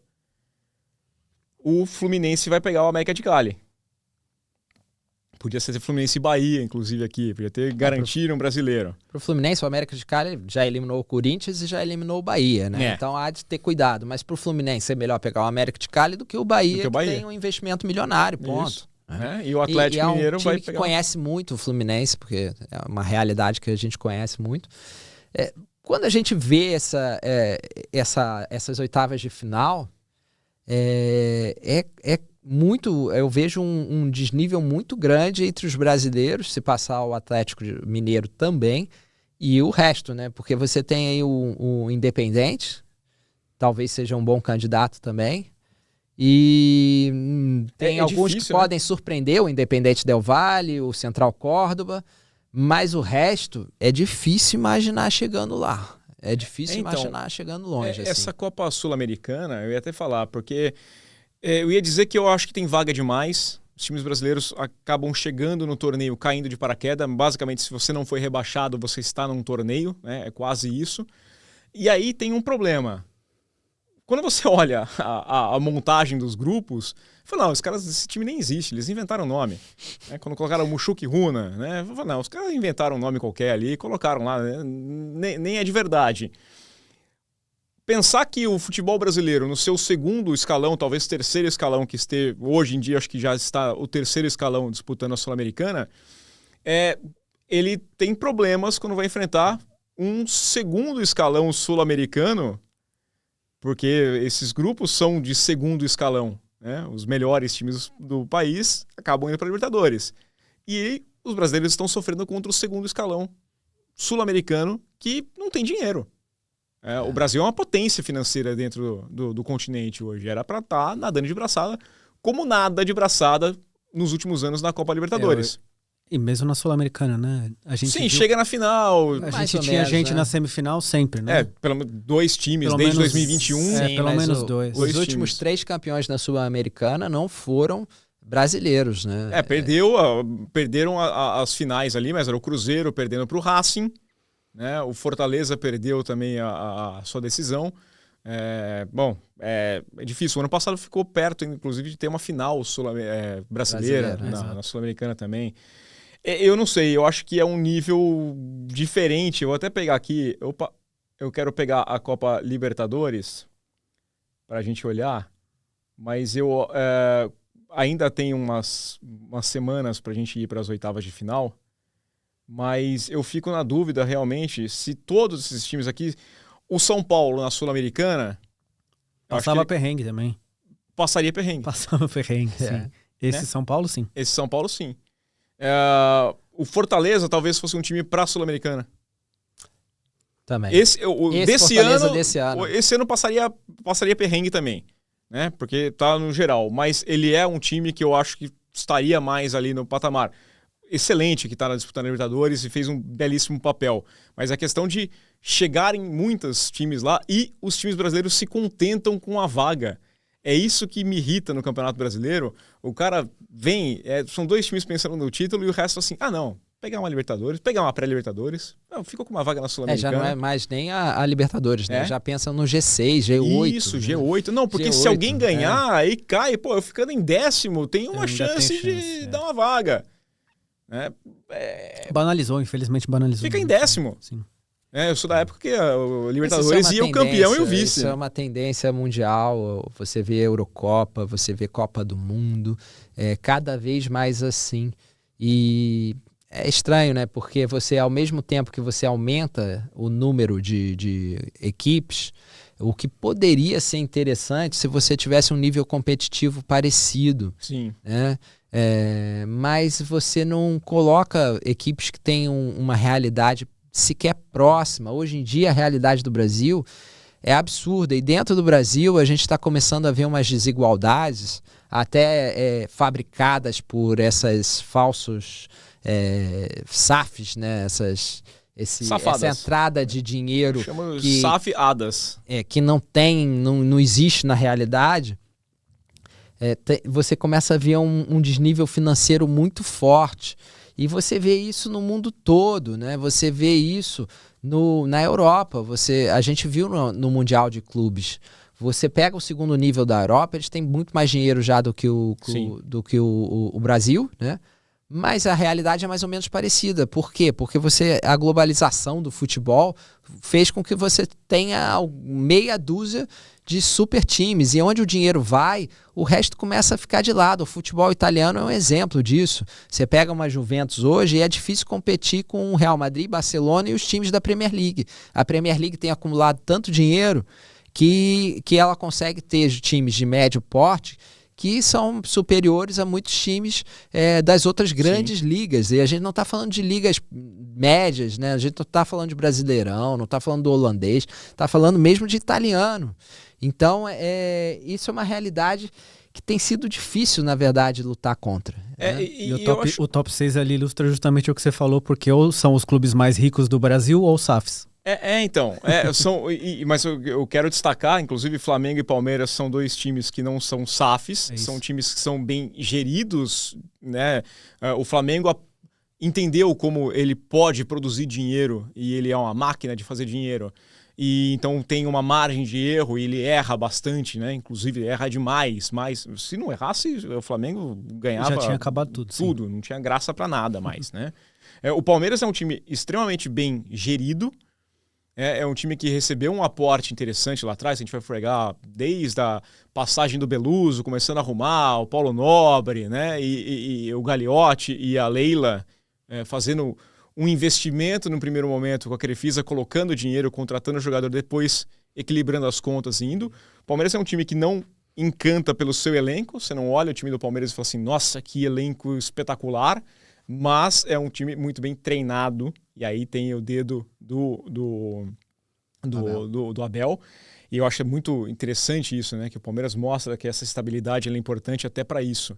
o Fluminense vai pegar o América de Cali. Podia ser Fluminense e Bahia, inclusive, aqui. Podia ter garantido um brasileiro. Para o Fluminense, o América de Cali já eliminou o Corinthians e já eliminou o Bahia, né? Então há de ter cuidado. Mas para o Fluminense é melhor pegar o América de Cali do que o Bahia, que tem um investimento milionário, ponto. Isso. E o Atlético Mineiro vai pegar. É um time que conhece muito o Fluminense, porque é uma realidade que a gente conhece muito. Quando a gente vê essas oitavas de final, eu vejo um desnível muito grande entre os brasileiros, se passar o Atlético Mineiro também, e o resto, né? Porque você tem aí o Independente, talvez seja um bom candidato também, e tem alguns difícil, que podem surpreender, o Independente Del Valle, o Central Córdoba, mas o resto é difícil imaginar chegando lá. É difícil imaginar chegando longe. Essa Copa Sul-Americana, eu ia até falar, porque eu ia dizer que eu acho que tem vaga demais. Os times brasileiros acabam chegando no torneio caindo de paraquedas. Basicamente, se você não foi rebaixado, você está num torneio, né? É quase isso. E aí tem um problema. Quando você olha a montagem dos grupos, fala, não, os caras desse time nem existe, eles inventaram o nome. Quando colocaram Mushuki Runa, né? Fala, não, os caras inventaram um nome qualquer ali e colocaram lá, né? Nem é de verdade. Pensar que o futebol brasileiro, no seu segundo escalão, talvez terceiro escalão, que hoje em dia acho que já está o terceiro escalão disputando a Sul-Americana, ele tem problemas quando vai enfrentar um segundo escalão sul-americano, porque esses grupos são de segundo escalão, né? Os melhores times do país acabam indo para a Libertadores. E os brasileiros estão sofrendo contra o segundo escalão sul-americano, que não tem dinheiro. O Brasil é uma potência financeira dentro do continente hoje. Era para estar nadando de braçada, como nada de braçada nos últimos anos na Copa Libertadores. E mesmo na Sul-Americana, né? Chega na final. A gente tinha gente na semifinal sempre, né? Pelo menos 2 times desde 2021. Pelo menos dois. Os últimos 3 campeões da Sul-Americana não foram brasileiros, né? Perderam as finais ali, mas era o Cruzeiro perdendo para o Racing. Né? O Fortaleza perdeu também a sua decisão. É difícil. O ano passado ficou perto, inclusive, de ter uma final brasileira na Sul-Americana também. Eu não sei, eu acho que é um nível diferente. Eu vou até pegar aqui. Eu quero pegar a Copa Libertadores para a gente olhar, mas eu ainda tenho umas semanas para a gente ir para as oitavas de final. Mas eu fico na dúvida, realmente, se todos esses times aqui... O São Paulo, na Sul-Americana... Passava perrengue também. Passaria perrengue. Passava perrengue, sim. Esse né? São Paulo, sim. Esse São Paulo, sim. O Fortaleza talvez fosse um time pra Sul-Americana. Também. Desse ano. Esse ano passaria perrengue também, né? Porque tá no geral. Mas ele é um time que eu acho que estaria mais ali no patamar. Excelente que tá na disputa da Libertadores e fez um belíssimo papel. Mas a questão de chegarem muitos times lá e os times brasileiros se contentam com a vaga. É isso que me irrita no Campeonato Brasileiro. O cara vem, são 2 times pensando no título e o resto assim, não, pegar uma Libertadores, pegar uma pré-Libertadores, ficou com uma vaga na Sul-Americana. Já não é mais nem a Libertadores, né? Já pensa no G6, G8. Isso, né? G8. Não, porque G8, se alguém ganhar, aí cai, eu ficando em 10º, tem uma chance de dar uma vaga. Banalizou, infelizmente banalizou. Fica em 10º. Sim. Eu sou da época que o Libertadores ia o campeão e o vice. Isso é uma tendência mundial. Você vê Eurocopa, você vê Copa do Mundo, cada vez mais assim. E é estranho, né? Porque você, ao mesmo tempo que você aumenta o número de equipes, o que poderia ser interessante se você tivesse um nível competitivo parecido. Sim. Né? Mas você não coloca equipes que têm uma realidade sequer próxima. Hoje em dia a realidade do Brasil é absurda e dentro do Brasil a gente está começando a ver umas desigualdades até fabricadas por falsos SAFs, né? Essa entrada de dinheiro que SAF-adas que não existe na realidade. Você começa a ver um desnível financeiro muito forte. E você vê isso no mundo todo, né? Você vê isso na Europa. A gente viu no Mundial de Clubes. Você pega o segundo nível da Europa, eles têm muito mais dinheiro já do que o Brasil, né? Mas a realidade é mais ou menos parecida. Por quê? Porque a globalização do futebol fez com que você tenha meia dúzia de super times. E onde o dinheiro vai, o resto começa a ficar de lado. O futebol italiano é um exemplo disso. Você pega uma Juventus hoje e é difícil competir com o Real Madrid, Barcelona e os times da Premier League. A Premier League tem acumulado tanto dinheiro que ela consegue ter times de médio porte que são superiores a muitos times das outras grandes ligas. E a gente não está falando de ligas médias, né? A gente não está falando de Brasileirão, não está falando do holandês, está falando mesmo de italiano. Então, isso é uma realidade que tem sido difícil, na verdade, lutar contra. E o top 6 ali ilustra justamente o que você falou, porque ou são os clubes mais ricos do Brasil ou SAFs. Mas eu quero destacar, inclusive Flamengo e Palmeiras são 2 times que não são SAFs, são times que são bem geridos, né? O Flamengo entendeu como ele pode produzir dinheiro e ele é uma máquina de fazer dinheiro. E então tem uma margem de erro e ele erra bastante, né? Inclusive erra demais, mas se não errasse, o Flamengo ganhava já tinha acabado tudo, não tinha graça para nada mais, né? O Palmeiras é um time extremamente bem gerido. É um time que recebeu um aporte interessante lá atrás. A gente vai fregar desde a passagem do Beluso, começando a arrumar, o Paulo Nobre, né? E o Gagliotti e a Leila fazendo um investimento no primeiro momento com a Crefisa, colocando dinheiro, contratando o jogador, depois equilibrando as contas e indo. O Palmeiras é um time que não encanta pelo seu elenco. Você não olha o time do Palmeiras e fala assim, nossa, que elenco espetacular. Mas é um time muito bem treinado. E aí tem o dedo do Abel. E eu acho muito interessante isso, né? Que o Palmeiras mostra que essa estabilidade é importante até para isso.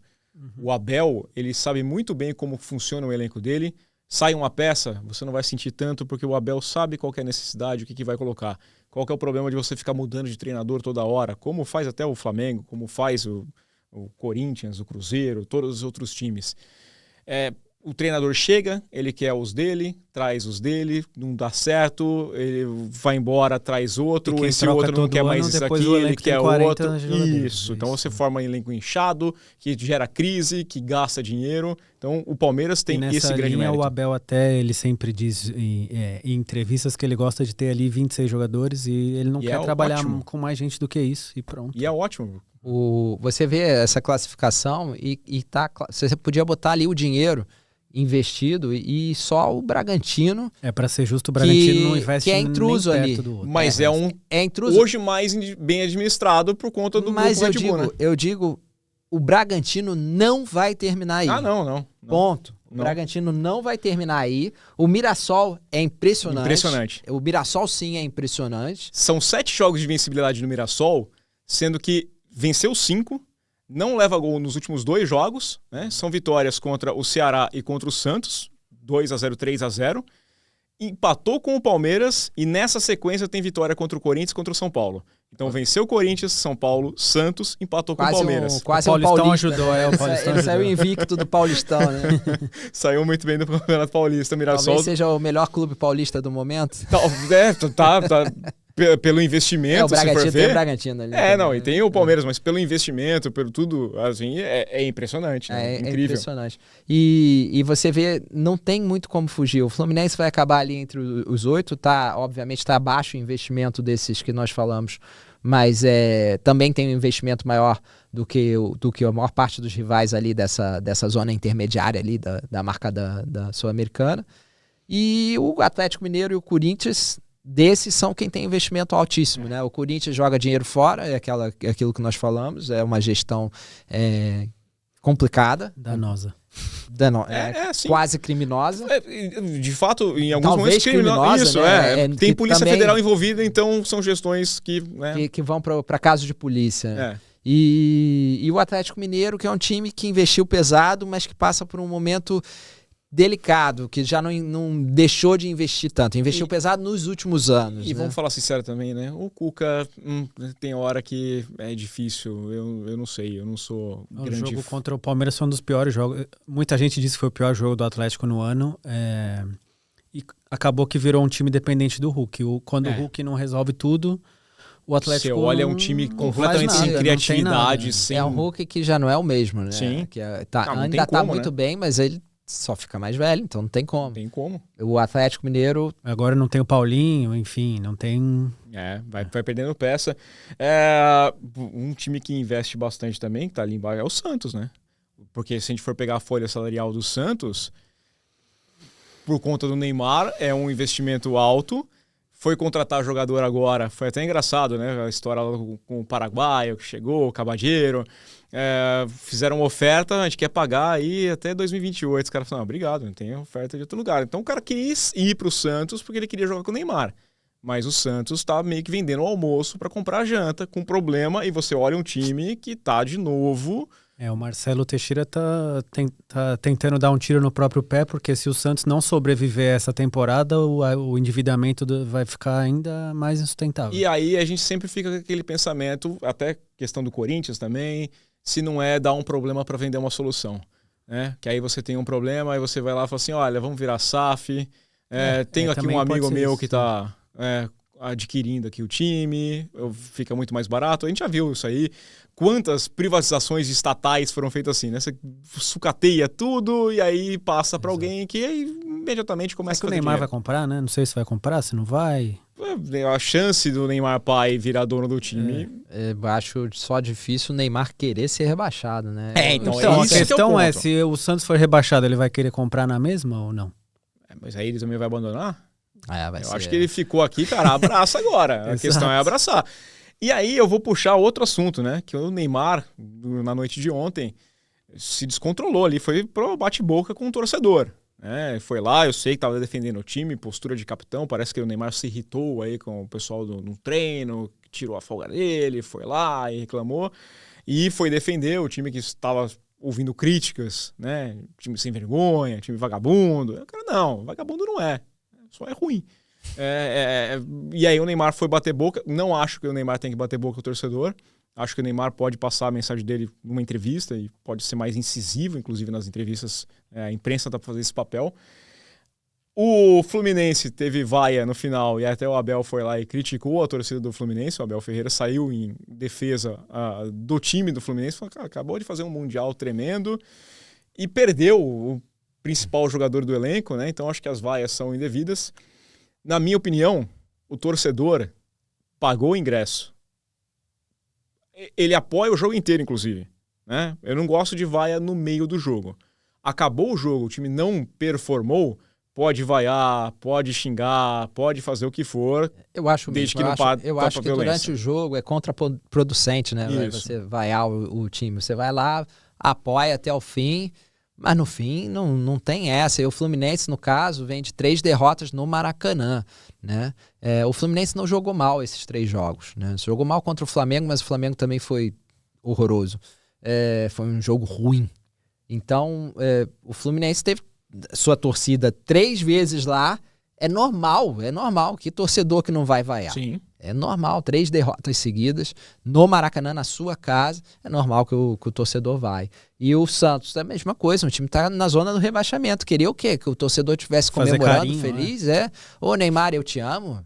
O Abel, ele sabe muito bem como funciona o elenco dele. Sai uma peça, você não vai sentir tanto, porque o Abel sabe qual que é a necessidade, o que vai colocar. Qual que é o problema de você ficar mudando de treinador toda hora, como faz até o Flamengo, como faz o Corinthians, o Cruzeiro, todos os outros times. O treinador chega, ele quer os dele, traz os dele, não dá certo, ele vai embora, traz outro, esse outro não quer mais isso aqui, ele quer outro. Isso, então você forma um elenco inchado, que gera crise, que gasta dinheiro. Então o Palmeiras tem esse grande mérito. O Abel até, ele sempre diz em entrevistas que ele gosta de ter ali 26 jogadores e ele não quer trabalhar com mais gente do que isso e pronto. E é ótimo. Você vê essa classificação e você podia botar ali o dinheiro investido e só o Bragantino... Para ser justo, o Bragantino não investe que é intruso nem ali. perto do outro. Mas é intruso. Hoje mais bem administrado por conta do Mas grupo Red Bull, né? eu digo, o Bragantino não vai terminar aí. Não. Ponto. O Bragantino não vai terminar aí. O Mirassol é impressionante. O Mirassol, sim, é impressionante. São 7 jogos de vencibilidade no Mirassol, sendo que venceu 5, não leva gol nos últimos 2 jogos, né? São vitórias contra o Ceará e contra o Santos, 2-0, 3-0. Empatou com o Palmeiras e nessa sequência tem vitória contra o Corinthians e contra o São Paulo. Então venceu o Corinthians, São Paulo, Santos, empatou com o Palmeiras. Quase o Paulistão Paulista, ajudou, né? o Paulistão Ele saiu invicto do Paulistão, né? Saiu muito bem do Campeonato Paulista, Mirassol. Talvez seja o melhor clube paulista do momento. Tá. Pelo investimento, o Bragantino, se for ver. tem o Bragantino ali. E tem o Palmeiras, mas pelo investimento, pelo tudo, assim, é impressionante. É incrível. É impressionante. E você vê, não tem muito como fugir. O Fluminense vai acabar ali entre os 8, obviamente está abaixo o investimento desses que nós falamos, mas também tem um investimento maior do que a maior parte dos rivais ali dessa zona intermediária ali da marca da Sul-Americana. E o Atlético Mineiro e o Corinthians... Desses são quem tem investimento altíssimo, né? O Corinthians joga dinheiro fora, é aquilo que nós falamos, é uma gestão complicada. Danosa. Quase criminosa. De fato, em alguns Talvez momentos criminosa. Isso, né? Tem Polícia também, Federal envolvida, então são gestões que... Né? Que vão para caso de polícia. E o Atlético Mineiro, que é um time que investiu pesado, mas que passa por um momento... delicado, que já não deixou de investir tanto. Investiu pesado nos últimos anos. E vamos falar sincero também, né? O Cuca tem hora que é difícil. Eu não sei, eu não sou grande... O jogo contra o Palmeiras foi um dos piores jogos. Muita gente disse que foi o pior jogo do Atlético no ano. E acabou que virou um time dependente do Hulk. Quando o Hulk não resolve tudo, o Atlético... Você olha um time completamente sem criatividade. É um Hulk que já não é o mesmo, né? Sim. Ainda tá muito bem, mas ele só fica mais velho, então não tem como. Não tem como. O Atlético Mineiro... Agora não tem o Paulinho, enfim, não tem... Vai perdendo peça. Um time que investe bastante também, que tá ali embaixo, é o Santos, né? Porque se a gente for pegar a folha salarial do Santos, por conta do Neymar, é um investimento alto. Foi contratar jogador agora, foi até engraçado, né? A história com o paraguaio que chegou, o Cabadeiro. Fizeram uma oferta, a gente quer pagar aí até 2028. Os caras falaram, obrigado, não tem oferta de outro lugar. Então o cara quis ir pro Santos porque ele queria jogar com o Neymar. Mas o Santos tá meio que vendendo o almoço para comprar janta, com problema, e você olha um time que tá de novo... O Marcelo Teixeira tá tentando dar um tiro no próprio pé, porque se o Santos não sobreviver essa temporada, o endividamento vai ficar ainda mais insustentável. E aí a gente sempre fica com aquele pensamento, até questão do Corinthians também, se não dar um problema para vender uma solução. Né? Que aí você tem um problema, aí você vai lá e fala assim, olha, vamos virar SAF, tenho aqui um amigo meu isso, que está adquirindo aqui o time, fica muito mais barato. A gente já viu isso aí. Quantas privatizações estatais foram feitas assim, né? Você sucateia tudo e aí passa para alguém que aí imediatamente começa a fazer o Neymar dinheiro. Vai comprar, né? Não sei se vai comprar, se não vai. A chance do Neymar pai virar dono do time... acho só difícil o Neymar querer ser rebaixado, né? Então a questão é, se o Santos for rebaixado, ele vai querer comprar na mesma ou não? Mas aí ele também vai abandonar? Eu acho que ele ficou aqui, cara, abraça agora. A questão é abraçar. E aí eu vou puxar outro assunto, né? Que o Neymar, na noite de ontem, se descontrolou ali, foi pro bate-boca com o torcedor. Né? Foi lá, eu sei que estava defendendo o time, postura de capitão, parece que o Neymar se irritou aí com o pessoal no treino, tirou a folga dele, foi lá e reclamou. E foi defender o time que estava ouvindo críticas, né? Time sem vergonha, time vagabundo. O cara, não, vagabundo não é, só é ruim. E aí o Neymar foi bater boca. Não acho que o Neymar tem que bater boca com o torcedor. Acho que o Neymar pode passar a mensagem dele numa entrevista e pode ser mais incisivo, inclusive nas entrevistas. A imprensa tá para fazer esse papel. O Fluminense teve vaia no final e até o Abel foi lá e criticou a torcida do Fluminense. O Abel Ferreira saiu em defesa do time do Fluminense. Falou, cara, acabou de fazer um Mundial tremendo e perdeu o principal jogador do elenco, né? Então acho que as vaias são indevidas. Na minha opinião, o torcedor pagou o ingresso. Ele apoia o jogo inteiro, inclusive. Né? Eu não gosto de vaia no meio do jogo. acabou o jogo, o time não performou, pode vaiar, pode xingar, pode fazer o que for. Eu acho desde mesmo. Eu acho que violência. Durante o jogo é contraproducente, né? Isso. Você vaiar o time. Você vai lá, apoia até o fim, mas no fim não tem essa. E o Fluminense, no caso, vem de 3 derrotas no Maracanã, né? O Fluminense não jogou mal esses 3 jogos, né? Jogou mal contra o Flamengo, mas o Flamengo também foi horroroso. Foi um jogo ruim. Então, o Fluminense teve sua torcida 3 vezes lá. É normal. Que torcedor que não vai vaiar? Sim. É normal, 3 derrotas seguidas no Maracanã, na sua casa, é normal que o torcedor vai. E o Santos é a mesma coisa, o time tá na zona do rebaixamento. Queria o quê? Que o torcedor estivesse comemorando, carinho, feliz, Ô, Neymar, eu te amo.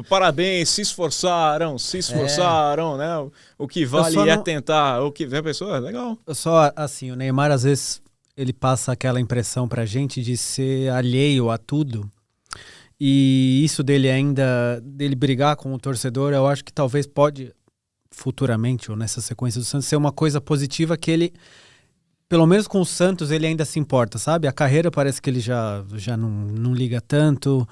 Parabéns, se esforçaram, né? O que vale tentar, o que vem a pessoa, legal. Só assim, o Neymar às vezes ele passa aquela impressão pra gente de ser alheio a tudo. E isso dele brigar com o torcedor, eu acho que talvez pode futuramente, ou nessa sequência do Santos, ser uma coisa positiva que ele, pelo menos com o Santos, ele ainda se importa, sabe? A carreira parece que ele já não liga tanto.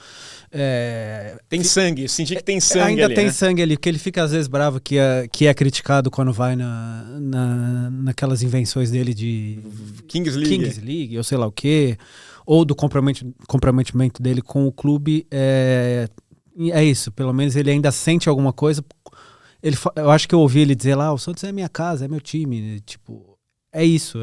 Tem sangue, senti que tem sangue ainda ali, tem né? sangue ali, porque ele fica às vezes bravo que é criticado quando vai naquelas invenções dele de Kings League, ou sei lá o quê, ou do comprometimento dele com o clube. É isso, pelo menos ele ainda sente alguma coisa. Eu acho que eu ouvi ele dizer lá, o Santos é minha casa, é meu time, tipo... É isso.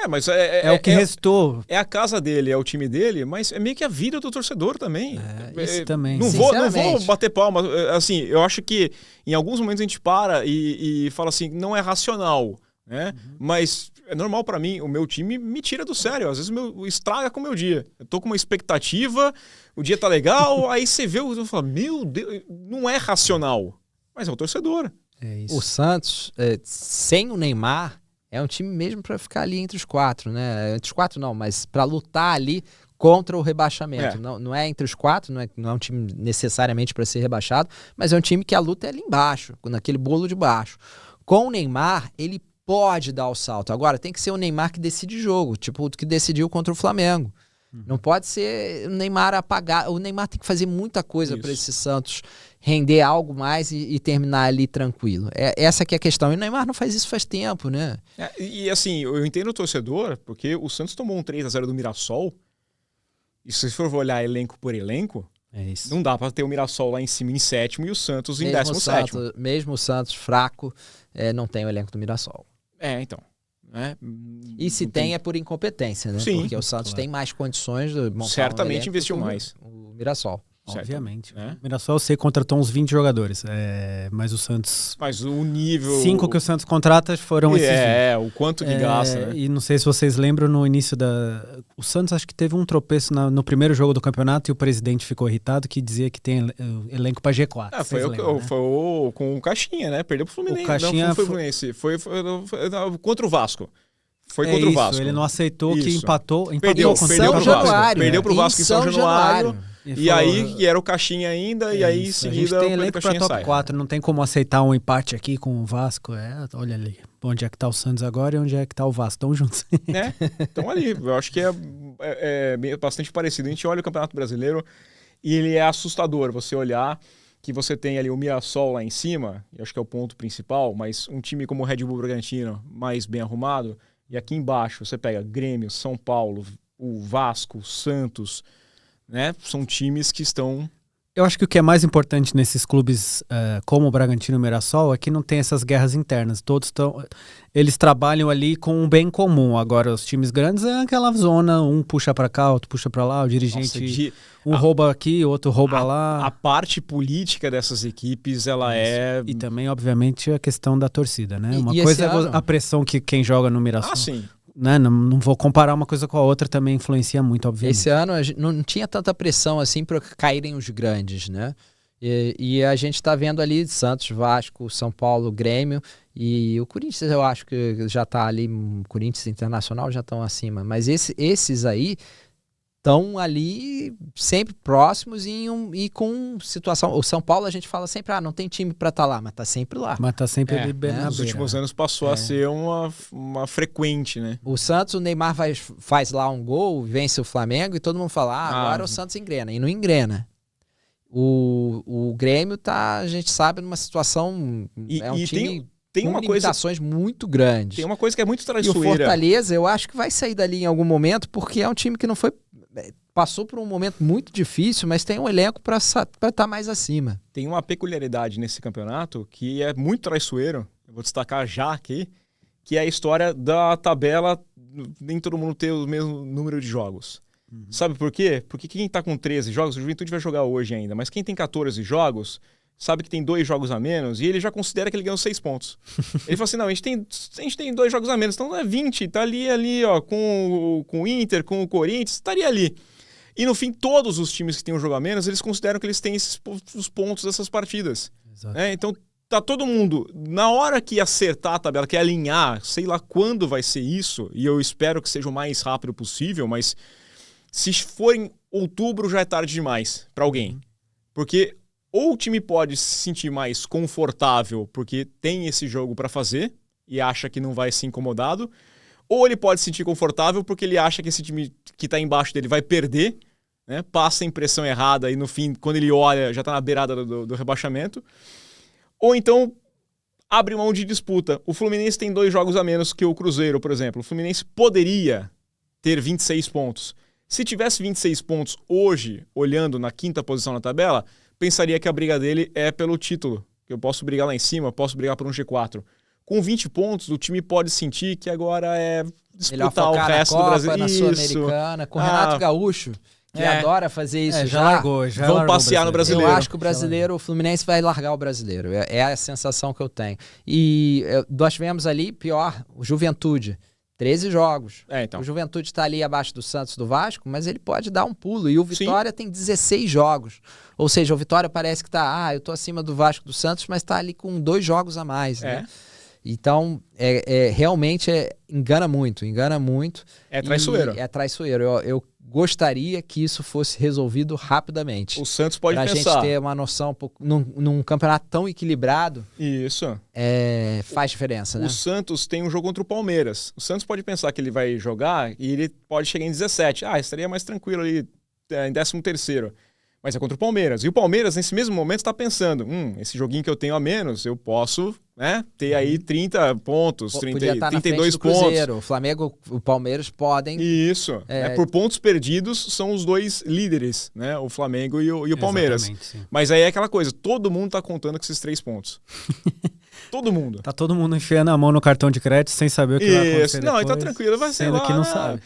Mas é o que restou. É a casa dele, é o time dele, mas é meio que a vida do torcedor também. Isso também. Não vou bater palma. Assim, eu acho que em alguns momentos a gente para e fala assim, não é racional, né? Uhum. Mas é normal pra mim, o meu time me tira do sério. Às vezes estraga com o meu dia. Eu tô com uma expectativa, o dia tá legal, aí você vê e fala, meu Deus, não é racional. Mas é o torcedor. É isso. O Santos, sem o Neymar, é um time mesmo para ficar ali entre os 4, né? Entre os 4 não, mas para lutar ali contra o rebaixamento. Não é entre os 4, não é um time necessariamente para ser rebaixado, mas é um time que a luta é ali embaixo, naquele bolo de baixo. Com o Neymar, ele pode dar o salto. Agora, tem que ser o Neymar que decide jogo, tipo o que decidiu contra o Flamengo. Não pode ser o Neymar apagar. O Neymar tem que fazer muita coisa para esse Santos render algo mais e terminar ali tranquilo. Essa que é a questão. E o Neymar não faz isso faz tempo, né? E assim, eu entendo o torcedor, porque o Santos tomou um 3-0 do Mirassol. E se você for olhar elenco por elenco, não dá para ter o Mirassol lá em cima em 7º e o Santos em 17º. Mesmo o Santos fraco, não tem o elenco do Mirassol. Então. E se tem é por incompetência, né? Sim, porque o Santos tem mais condições de montar certamente investiu mais. O Mirassol. Obviamente. O Mirassol, eu sei, contratou uns 20 jogadores. Mas o Santos... Mas o nível... 5 que o Santos contrata foram esses 20. O quanto que gasta, né? E não sei se vocês lembram, no início O Santos acho que teve um tropeço no primeiro jogo do campeonato e o presidente ficou irritado que dizia que tem elenco para G4. Foi com o Caixinha, né? Perdeu pro Fluminense. O Caixinha não foi Fluminense. Foi contra o Vasco. Foi contra o Vasco. Ele não aceitou que empatou perdeu com pro Vasco. Perdeu pro Vasco em São Januário. E aí era o Caixinha ainda, e aí em seguida a gente tem elenco para top sai. 4, não tem como aceitar um empate aqui com o Vasco. Olha ali, onde é que tá o Santos agora e onde é que tá o Vasco, estão juntos. Estão ali, eu acho que é bastante parecido. A gente olha o Campeonato Brasileiro e ele é assustador, você olhar que você tem ali o Mirassol lá em cima, eu acho que é o ponto principal, mas um time como o Red Bull Bragantino, mais bem arrumado, e aqui embaixo você pega Grêmio, São Paulo, o Vasco, o Santos... né? São times que estão... Eu acho que o que é mais importante nesses clubes como o Bragantino e o Mirassol é que não tem essas guerras internas. Eles trabalham ali com um bem comum. Agora, os times grandes é aquela zona, um puxa para cá, outro puxa para lá, o dirigente rouba aqui, outro rouba lá. A parte política dessas equipes, ela é... E também, obviamente, a questão da torcida, né? Uma coisa é a pressão que quem joga no Mirassol... sim. Né? Não vou comparar uma coisa com a outra, também influencia muito, obviamente. Esse ano não tinha tanta pressão assim para caírem os grandes, né? E a gente está vendo ali Santos, Vasco, São Paulo, Grêmio e o Corinthians, eu acho que já está ali, Corinthians Internacional já estão acima, mas esses aí estão ali sempre próximos e com situação. O São Paulo a gente fala sempre, não tem time para estar lá, mas tá sempre lá. Mas tá sempre ali bem na beira. Nos últimos anos passou a ser uma frequente, né? O Santos, o Neymar faz lá um gol, vence o Flamengo e todo mundo fala, agora o Santos engrena. E não engrena. O Grêmio tá, a gente sabe, numa situação... um time... Tem uma limitações muito grandes. Tem uma coisa que é muito traiçoeira. E o Fortaleza, eu acho que vai sair dali em algum momento, porque é um time que não foi... Passou por um momento muito difícil, mas tem um elenco para estar mais acima. Tem uma peculiaridade nesse campeonato que é muito traiçoeiro, eu vou destacar já aqui, que é a história da tabela, nem todo mundo ter o mesmo número de jogos. Sabe por quê? Porque quem está com 13 jogos, o Juventude vai jogar hoje ainda, mas quem tem 14 jogos... sabe que tem 2 jogos a menos e ele já considera que ele ganhou 6 pontos. Ele fala assim, não, a gente tem 2 jogos a menos, então é 20, tá ali ó, com o Inter, com o Corinthians, estaria ali. E no fim, todos os times que têm um jogo a menos, eles consideram que eles têm os pontos dessas partidas. Então, tá todo mundo, na hora que acertar a tabela, que é alinhar, sei lá quando vai ser isso, e eu espero que seja o mais rápido possível, mas se for em outubro já é tarde demais para alguém. Porque ou o time pode se sentir mais confortável porque tem esse jogo para fazer e acha que não vai ser incomodado, ou ele pode se sentir confortável porque ele acha que esse time que está embaixo dele vai perder, né? Passa a impressão errada e no fim, quando ele olha, já está na beirada do rebaixamento. Ou então abre mão de disputa. O Fluminense tem 2 jogos a menos que o Cruzeiro, por exemplo. O Fluminense poderia ter 26 pontos. Se tivesse 26 pontos hoje, olhando na 5ª posição na tabela, pensaria que a briga dele é pelo título. Que eu posso brigar lá em cima, posso brigar por um G4. Com 20 pontos, o time pode sentir que agora é disputar o resto do Brasil. Na Sul-Americana, com o Renato Gaúcho, que adora fazer isso. Já vão passear no Brasileiro. Eu acho que o Fluminense vai largar o Brasileiro. É a sensação que eu tenho. E nós tivemos ali, pior, o Juventude. 13 jogos. Então. O Juventude está ali abaixo do Santos, do Vasco, mas ele pode dar um pulo. E o Vitória tem 16 jogos. Ou seja, o Vitória parece que está... eu estou acima do Vasco, do Santos, mas está ali com 2 jogos a mais. Né? Então, realmente engana muito. É traiçoeiro. É traiçoeiro. Eu gostaria que isso fosse resolvido rapidamente. O Santos pode pensar. Pra gente ter uma noção, num campeonato tão equilibrado, isso faz diferença, né? O Santos tem um jogo contra o Palmeiras. O Santos pode pensar que ele vai jogar e ele pode chegar em 17. Estaria mais tranquilo ali, em 13º. Mas é contra o Palmeiras. E o Palmeiras, nesse mesmo momento, está pensando, esse joguinho que eu tenho a menos, eu posso, né, ter aí 30 pontos, 32 pontos. Cruzeiro. O Flamengo, o Palmeiras podem... Isso. Por pontos perdidos, são os 2 líderes, né? O Flamengo e o Palmeiras. Sim. Mas aí é aquela coisa, todo mundo tá contando com esses 3 pontos. Todo mundo. Tá todo mundo enfiando a mão no cartão de crédito sem saber o que vai acontecer depois. Não, tá tranquilo, vai ser lá, que não sabe.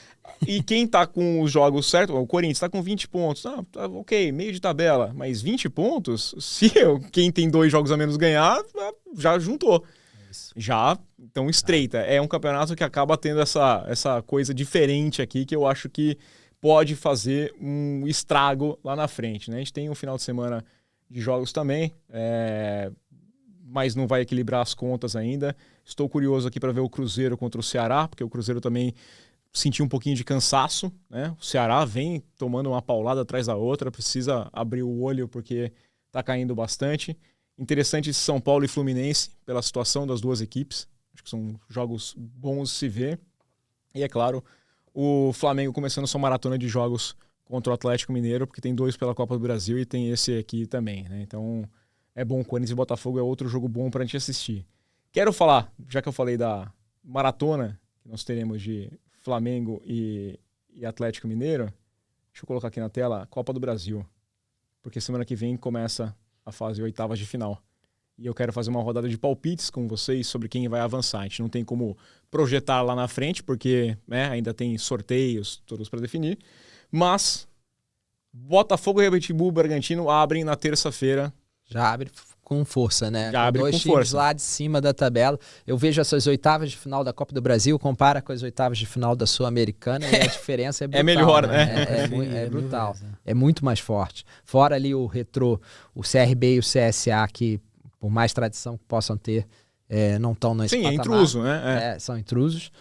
E quem tá com os jogos certos, o Corinthians tá com 20 pontos. Ok, meio de tabela, mas 20 pontos, se quem tem 2 jogos a menos ganhar, já juntou. Já, então estreita. É um campeonato que acaba tendo essa coisa diferente aqui, que eu acho que pode fazer um estrago lá na frente, né? A gente tem um final de semana de jogos também, mas não vai equilibrar as contas ainda. Estou curioso aqui para ver o Cruzeiro contra o Ceará, porque o Cruzeiro também sentiu um pouquinho de cansaço, né? O Ceará vem tomando uma paulada atrás da outra, precisa abrir o olho porque está caindo bastante. Interessante São Paulo e Fluminense, pela situação das 2 equipes. Acho que são jogos bons de se ver. E, é claro, o Flamengo começando sua maratona de jogos contra o Atlético Mineiro, porque tem 2 pela Copa do Brasil e tem esse aqui também, né? Então, é bom. Corinthians e Botafogo é outro jogo bom para a gente assistir. Quero falar, já que eu falei da maratona que nós teremos de Flamengo e Atlético Mineiro, deixa eu colocar aqui na tela, Copa do Brasil. Porque semana que vem começa a fase 8ª de final. E eu quero fazer uma rodada de palpites com vocês sobre quem vai avançar. A gente não tem como projetar lá na frente, porque ainda tem sorteios todos para definir. Mas Botafogo e Red Bull Bragantino abrem na terça-feira. Já abre com força, né? Já abre 2 com times força. Lá de cima da tabela. Eu vejo essas 8ª de final da Copa do Brasil, compara com as 8ª de final da Sul-Americana e a diferença é brutal. É melhor, né? É brutal. É muito mais forte. Fora ali o Retrô, o CRB e o CSA, que por mais tradição que possam ter, não estão nesse patamar. Sim, é intruso, né? São intrusos.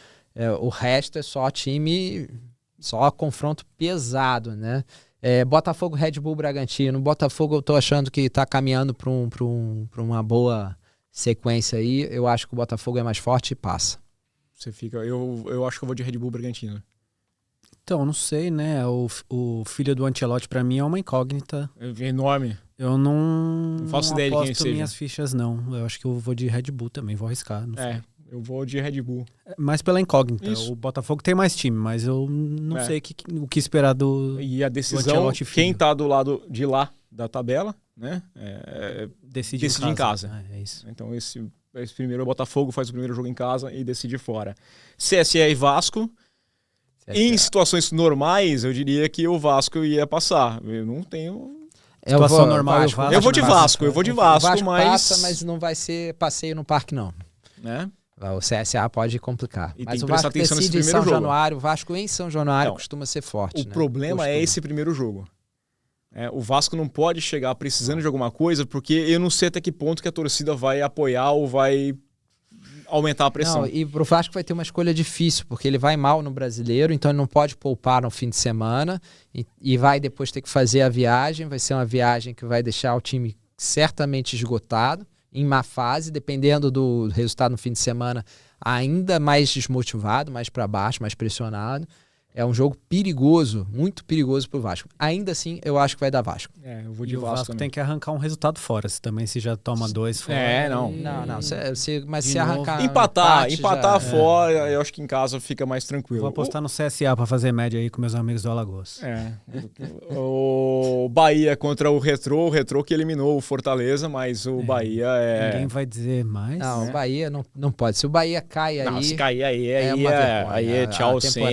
O resto é só time Só confronto pesado, né? Botafogo, Red Bull, Bragantino. Botafogo eu tô achando que tá caminhando para uma boa sequência aí. Eu acho que o Botafogo é mais forte e passa. Você fica... Eu acho que eu vou de Red Bull, Bragantino. Então, não sei, né? O filho do Ancelotti pra mim é uma incógnita. É enorme. Eu não faço ideia de quem seja. minhas fichas, não. Eu acho que eu vou de Red Bull também, vou arriscar. Não sei. Eu vou de Red Bull. Mais pela incógnita. Isso. O Botafogo tem mais time, mas eu não sei o que esperar do E a decisão, quem tá do lado de lá da tabela, né? Decide em casa. É isso. Então esse primeiro Botafogo faz o primeiro jogo em casa e decide fora. CSE e Vasco. Em situações normais, eu diria que o Vasco ia passar. Eu não tenho... Situação normal. Eu vou de Vasco, Vasco mas... passa, mas não vai ser passeio no parque, não. Né? O CSA pode complicar. E mas tem o que prestar Vasco atenção nesse decide em primeiro São jogo. Januário. O Vasco em São Januário Não, costuma ser forte. O problema é esse primeiro jogo. O Vasco não pode chegar precisando de alguma coisa, porque eu não sei até que ponto que a torcida vai apoiar ou vai aumentar a pressão. Não, e pro Vasco vai ter uma escolha difícil, porque ele vai mal no Brasileiro, então ele não pode poupar no fim de semana e vai depois ter que fazer a viagem. Vai ser uma viagem que vai deixar o time certamente esgotado, em má fase, dependendo do resultado no fim de semana, ainda mais desmotivado, mais para baixo, mais pressionado. É um jogo perigoso, muito perigoso pro Vasco. Ainda assim, eu acho que vai dar Vasco. Eu vou de E o Vasco também. tem que arrancar um resultado fora. Se já toma 2 fora. Não. Mas se arrancar empatar fora, eu acho que em casa fica mais tranquilo. Vou apostar no CSA pra fazer média aí com meus amigos do Alagoas. O Bahia contra o Retrô que eliminou o Fortaleza, mas o Bahia Ninguém vai dizer mais. Não, o Bahia não pode. Se o Bahia cai aí... Não, se cair aí é tchau Ceni,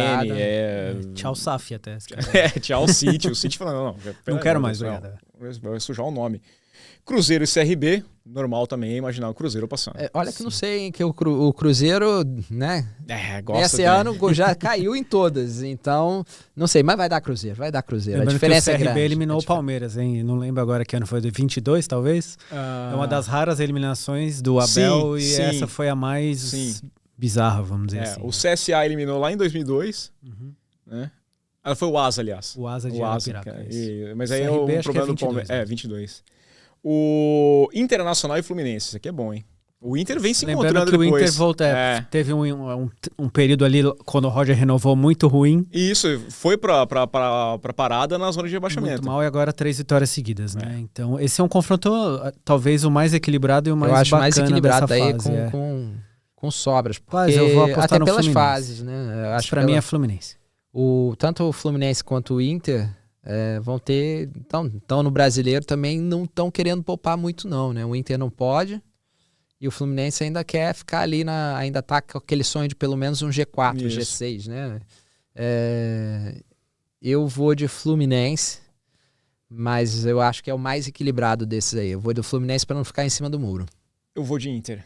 tchau SAF até. Tchau City. O City falando, não quero mais, obrigado. Vai sujar o nome. Cruzeiro e CRB, normal também imaginar o Cruzeiro passando. Olha que não sei, hein, que o Cruzeiro, né? Esse ano já caiu em todas, então não sei, mas vai dar Cruzeiro. Lembrando a diferença que o CRB é grande. eliminou o Palmeiras, hein? Não lembro agora que ano foi, 22 talvez? É uma das raras eliminações do Abel e essa foi a mais bizarra, vamos dizer assim. O CSA eliminou lá em 2002, né? Foi o Asa, aliás. O Asa de Arapiraca. Mas aí o problema do Palmeiras... 22. O Internacional e Fluminense. Isso aqui é bom, hein? O Inter vem se encontrando que depois. O Inter volta, teve um período ali, quando o Roger renovou, muito ruim. Isso, foi pra parada na zona de rebaixamento. Muito mal e agora 3 vitórias seguidas, né? Então, esse é um confronto, talvez o mais equilibrado e o mais bacana. Eu acho mais equilibrado dessa aí fase, com sobras. Quase, eu vou apostar até no pelas Fluminense. fases, né? Eu acho pra mim é Fluminense. Tanto o Fluminense quanto o Inter vão ter... Então, no Brasileiro também não estão querendo poupar muito, não, né? O Inter não pode e o Fluminense ainda quer ficar ali, ainda tá com aquele sonho de pelo menos um G4, G6, né? Eu vou de Fluminense, mas eu acho que é o mais equilibrado desses aí. Eu vou do Fluminense para não ficar em cima do muro. Eu vou de Inter.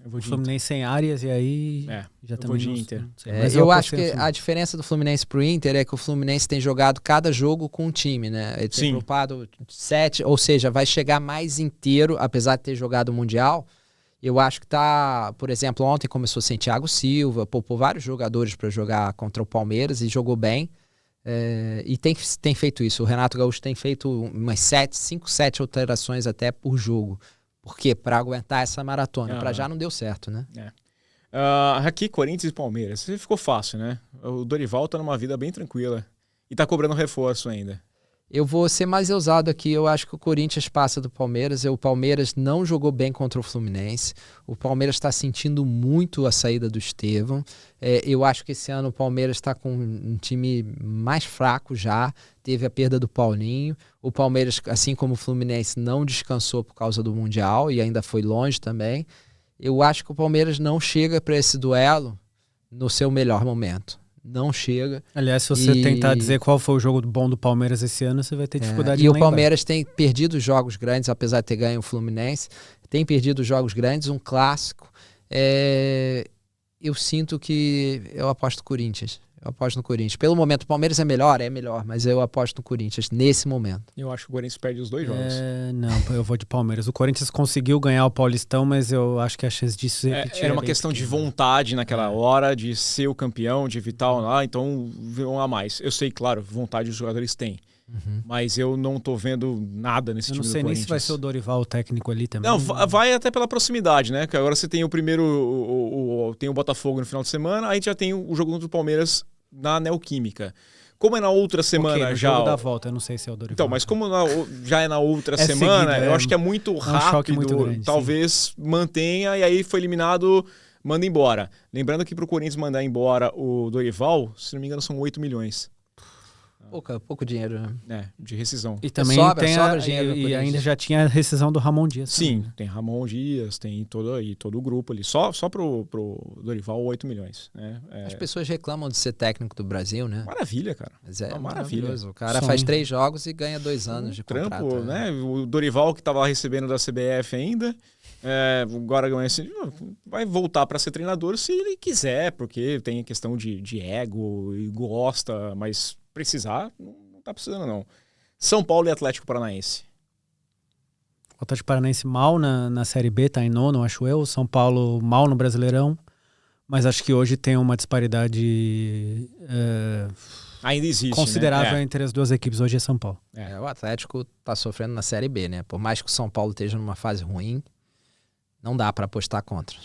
O Fluminense sem áreas e aí já também de Inter. Eu acho que a diferença do Fluminense pro Inter é que o Fluminense tem jogado cada jogo com um time, né? Ele tem poupado 7, ou seja, vai chegar mais inteiro, apesar de ter jogado o Mundial. Eu acho que por exemplo, ontem começou sem Thiago Silva, poupou vários jogadores para jogar contra o Palmeiras e jogou bem. E tem feito isso. O Renato Gaúcho tem feito umas 5, 7 alterações até por jogo. Por quê? Para aguentar essa maratona. Para já não deu certo, né? Aqui, Corinthians e Palmeiras. Ficou fácil, né? O Dorival tá numa vida bem tranquila. E tá cobrando reforço ainda. Eu vou ser mais ousado aqui. Eu acho que o Corinthians passa do Palmeiras. O Palmeiras não jogou bem contra o Fluminense. O Palmeiras está sentindo muito a saída do Estevão. Eu acho que esse ano o Palmeiras está com um time mais fraco já. Teve a perda do Paulinho. O Palmeiras, assim como o Fluminense, não descansou por causa do Mundial e ainda foi longe também. Eu acho que o Palmeiras não chega para esse duelo no seu melhor momento. Não chega. Aliás, se você tentar dizer qual foi o jogo bom do Palmeiras esse ano, você vai ter dificuldade de lembrar. E o Palmeiras tem perdido jogos grandes, apesar de ter ganho o Fluminense. Tem perdido jogos grandes, um clássico. Eu sinto que eu aposto Corinthians. Eu aposto no Corinthians. Pelo momento, o Palmeiras é melhor, mas eu aposto no Corinthians nesse momento. Eu acho que o Corinthians perde os 2 jogos. Não, eu vou de Palmeiras. O Corinthians conseguiu ganhar o Paulistão, mas eu acho que a chance disso se repetir era uma questão de vontade naquela hora, de ser o campeão, de evitar lá, então vão a mais. Eu sei, claro, vontade os jogadores têm. Mas eu não tô vendo nada nesse time do Corinthians. Eu não sei nem se vai ser o Dorival o técnico ali também. Não, vai até pela proximidade, né? Que agora você tem o primeiro, tem o Botafogo no final de semana, aí a gente já tem o jogo contra o Palmeiras na Neoquímica. Como é na outra semana no já... jogo da volta, eu não sei se é o Dorival. Então, mas como já é na outra semana, seguido, eu acho que é muito rápido, choque muito grande, talvez mantenha, e aí foi eliminado, manda embora. Lembrando que pro Corinthians mandar embora o Dorival, se não me engano, são 8 milhões. Pouco dinheiro, né? De rescisão. E também sobra dinheiro e ainda já tinha a rescisão do Ramon Dias. Sim, também. tem Ramon Dias, tem todo o grupo ali. Só pro Dorival, 8 milhões. Né? As pessoas reclamam de ser técnico do Brasil, né? Maravilha, cara. Mas é maravilhoso. O cara faz 3 jogos e ganha 2 anos de contrato. Trampo, né? O Dorival, que estava recebendo da CBF ainda, agora ganha assim, vai voltar para ser treinador se ele quiser, porque tem a questão de ego e gosta, mas precisar, não tá precisando não. São Paulo e Atlético Paranaense. O Atlético Paranaense mal na Série B, tá em 9º, acho eu. São Paulo mal no Brasileirão. Mas acho que hoje tem uma disparidade ainda existe, considerável, né? entre as duas equipes. Hoje é São Paulo. O Atlético tá sofrendo na Série B, né? Por mais que o São Paulo esteja numa fase ruim, não dá para apostar contra.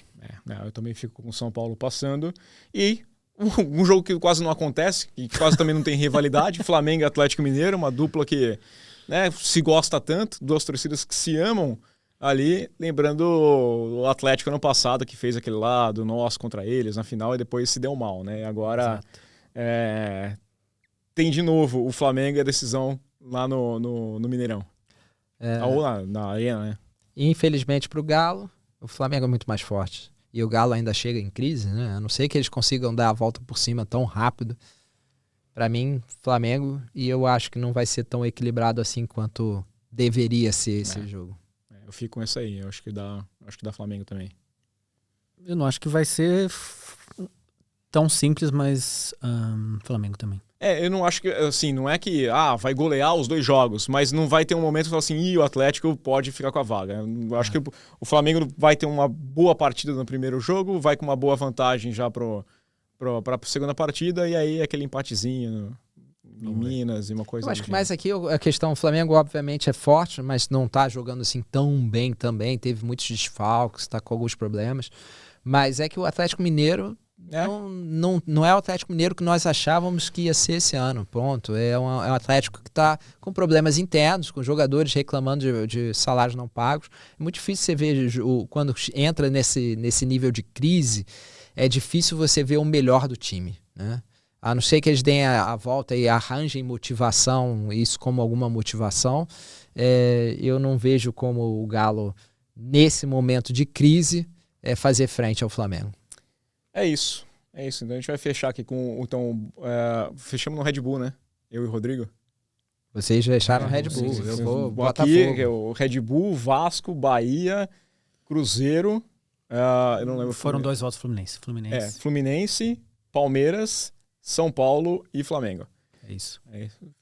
Eu também fico com o São Paulo passando. E um jogo que quase não acontece, que quase também não tem rivalidade, Flamengo e Atlético Mineiro, uma dupla que, né, se gosta tanto, duas torcidas que se amam ali, lembrando o Atlético ano passado, que fez aquele lá do nós contra eles na final e depois se deu mal, né? Agora tem de novo o Flamengo e a decisão lá no Mineirão. Ou na Arena, né? Infelizmente para o Galo, o Flamengo é muito mais forte. E o Galo ainda chega em crise, né? A não ser que eles consigam dar a volta por cima tão rápido. Para mim, Flamengo, e eu acho que não vai ser tão equilibrado assim quanto deveria ser esse jogo. Eu fico com essa aí, eu acho que dá Flamengo também. Eu não acho que vai ser tão simples, mas Flamengo também. Eu não acho que, assim, não é que vai golear os 2 jogos, mas não vai ter um momento que fala assim, o Atlético pode ficar com a vaga. Eu acho que o Flamengo vai ter uma boa partida no primeiro jogo, vai com uma boa vantagem já para a segunda partida, e aí aquele empatezinho em Minas e uma coisa. Eu acho que mais aqui a questão, o Flamengo obviamente é forte, mas não tá jogando assim tão bem também, teve muitos desfalques, tá com alguns problemas, mas é que o Atlético Mineiro não é o Atlético Mineiro que nós achávamos que ia ser esse ano, pronto. É um Atlético que está com problemas internos, com jogadores reclamando de salários não pagos. É muito difícil você ver, quando entra nesse nível de crise, é difícil você ver o melhor do time, né? A não ser que eles deem a volta e arranjem motivação, isso como alguma motivação, eu não vejo como o Galo, nesse momento de crise, fazer frente ao Flamengo. É isso. Então a gente vai fechar aqui com... fechamos no Red Bull, né? Eu e o Rodrigo. Vocês fecharam o Red Bull. Eu vou Botafogo. Aqui, o Red Bull, Vasco, Bahia, Cruzeiro... eu não lembro. Foram 2 votos Fluminense. Fluminense, Palmeiras, São Paulo e Flamengo. É isso.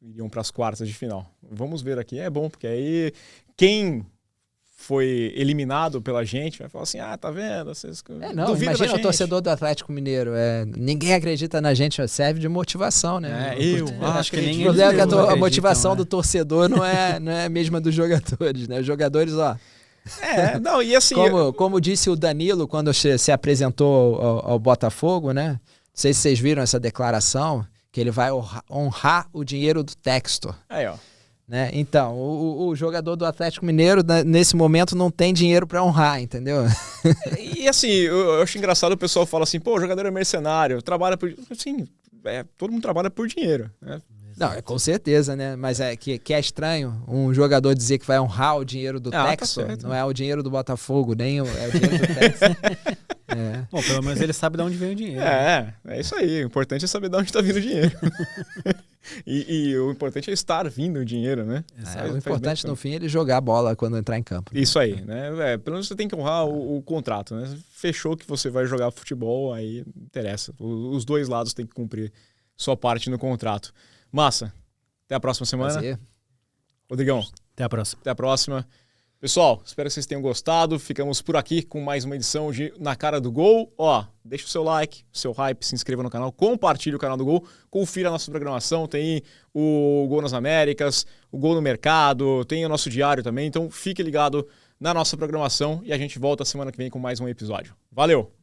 Iriam para as quartas de final. Vamos ver aqui. É bom, porque aí quem foi eliminado pela gente vai falar assim, tá vendo? Vocês imagina o torcedor do Atlético Mineiro. Ninguém acredita na gente, serve de motivação, né? Acho que nem a motivação do torcedor não é a mesma dos jogadores, né? Os jogadores, e assim... Como disse o Danilo quando se apresentou ao Botafogo, né? Não sei se vocês viram essa declaração, que ele vai honrar o dinheiro do Textor. Né? Então, o jogador do Atlético Mineiro, nesse momento, não tem dinheiro para honrar, entendeu? E assim, eu acho engraçado, o pessoal fala assim, o jogador é mercenário, trabalha por... Assim, todo mundo trabalha por dinheiro, né? Não, com certeza, né? Mas que é estranho um jogador dizer que vai honrar o dinheiro do Textor, não é o dinheiro do Botafogo, nem é o dinheiro do Textor. Bom, pelo menos ele sabe de onde vem o dinheiro. É isso aí. O importante é saber de onde está vindo o dinheiro. e o importante é estar vindo o dinheiro, né? O importante, no fim, é ele jogar a bola quando entrar em campo. Isso aí, né? Pelo menos você tem que honrar o contrato, né? Fechou que você vai jogar futebol, aí interessa. Os 2 lados têm que cumprir sua parte no contrato. Massa. Até a próxima semana. Prazer. Rodrigão. Até a próxima. Até a próxima. Pessoal, espero que vocês tenham gostado. Ficamos por aqui com mais uma edição de Na Cara do Gol. Ó, deixa o seu like, o seu hype, se inscreva no canal, compartilhe o canal do Gol, confira a nossa programação, tem o Gol nas Américas, o Gol no Mercado, tem o nosso diário também. Então fique ligado na nossa programação e a gente volta semana que vem com mais um episódio. Valeu!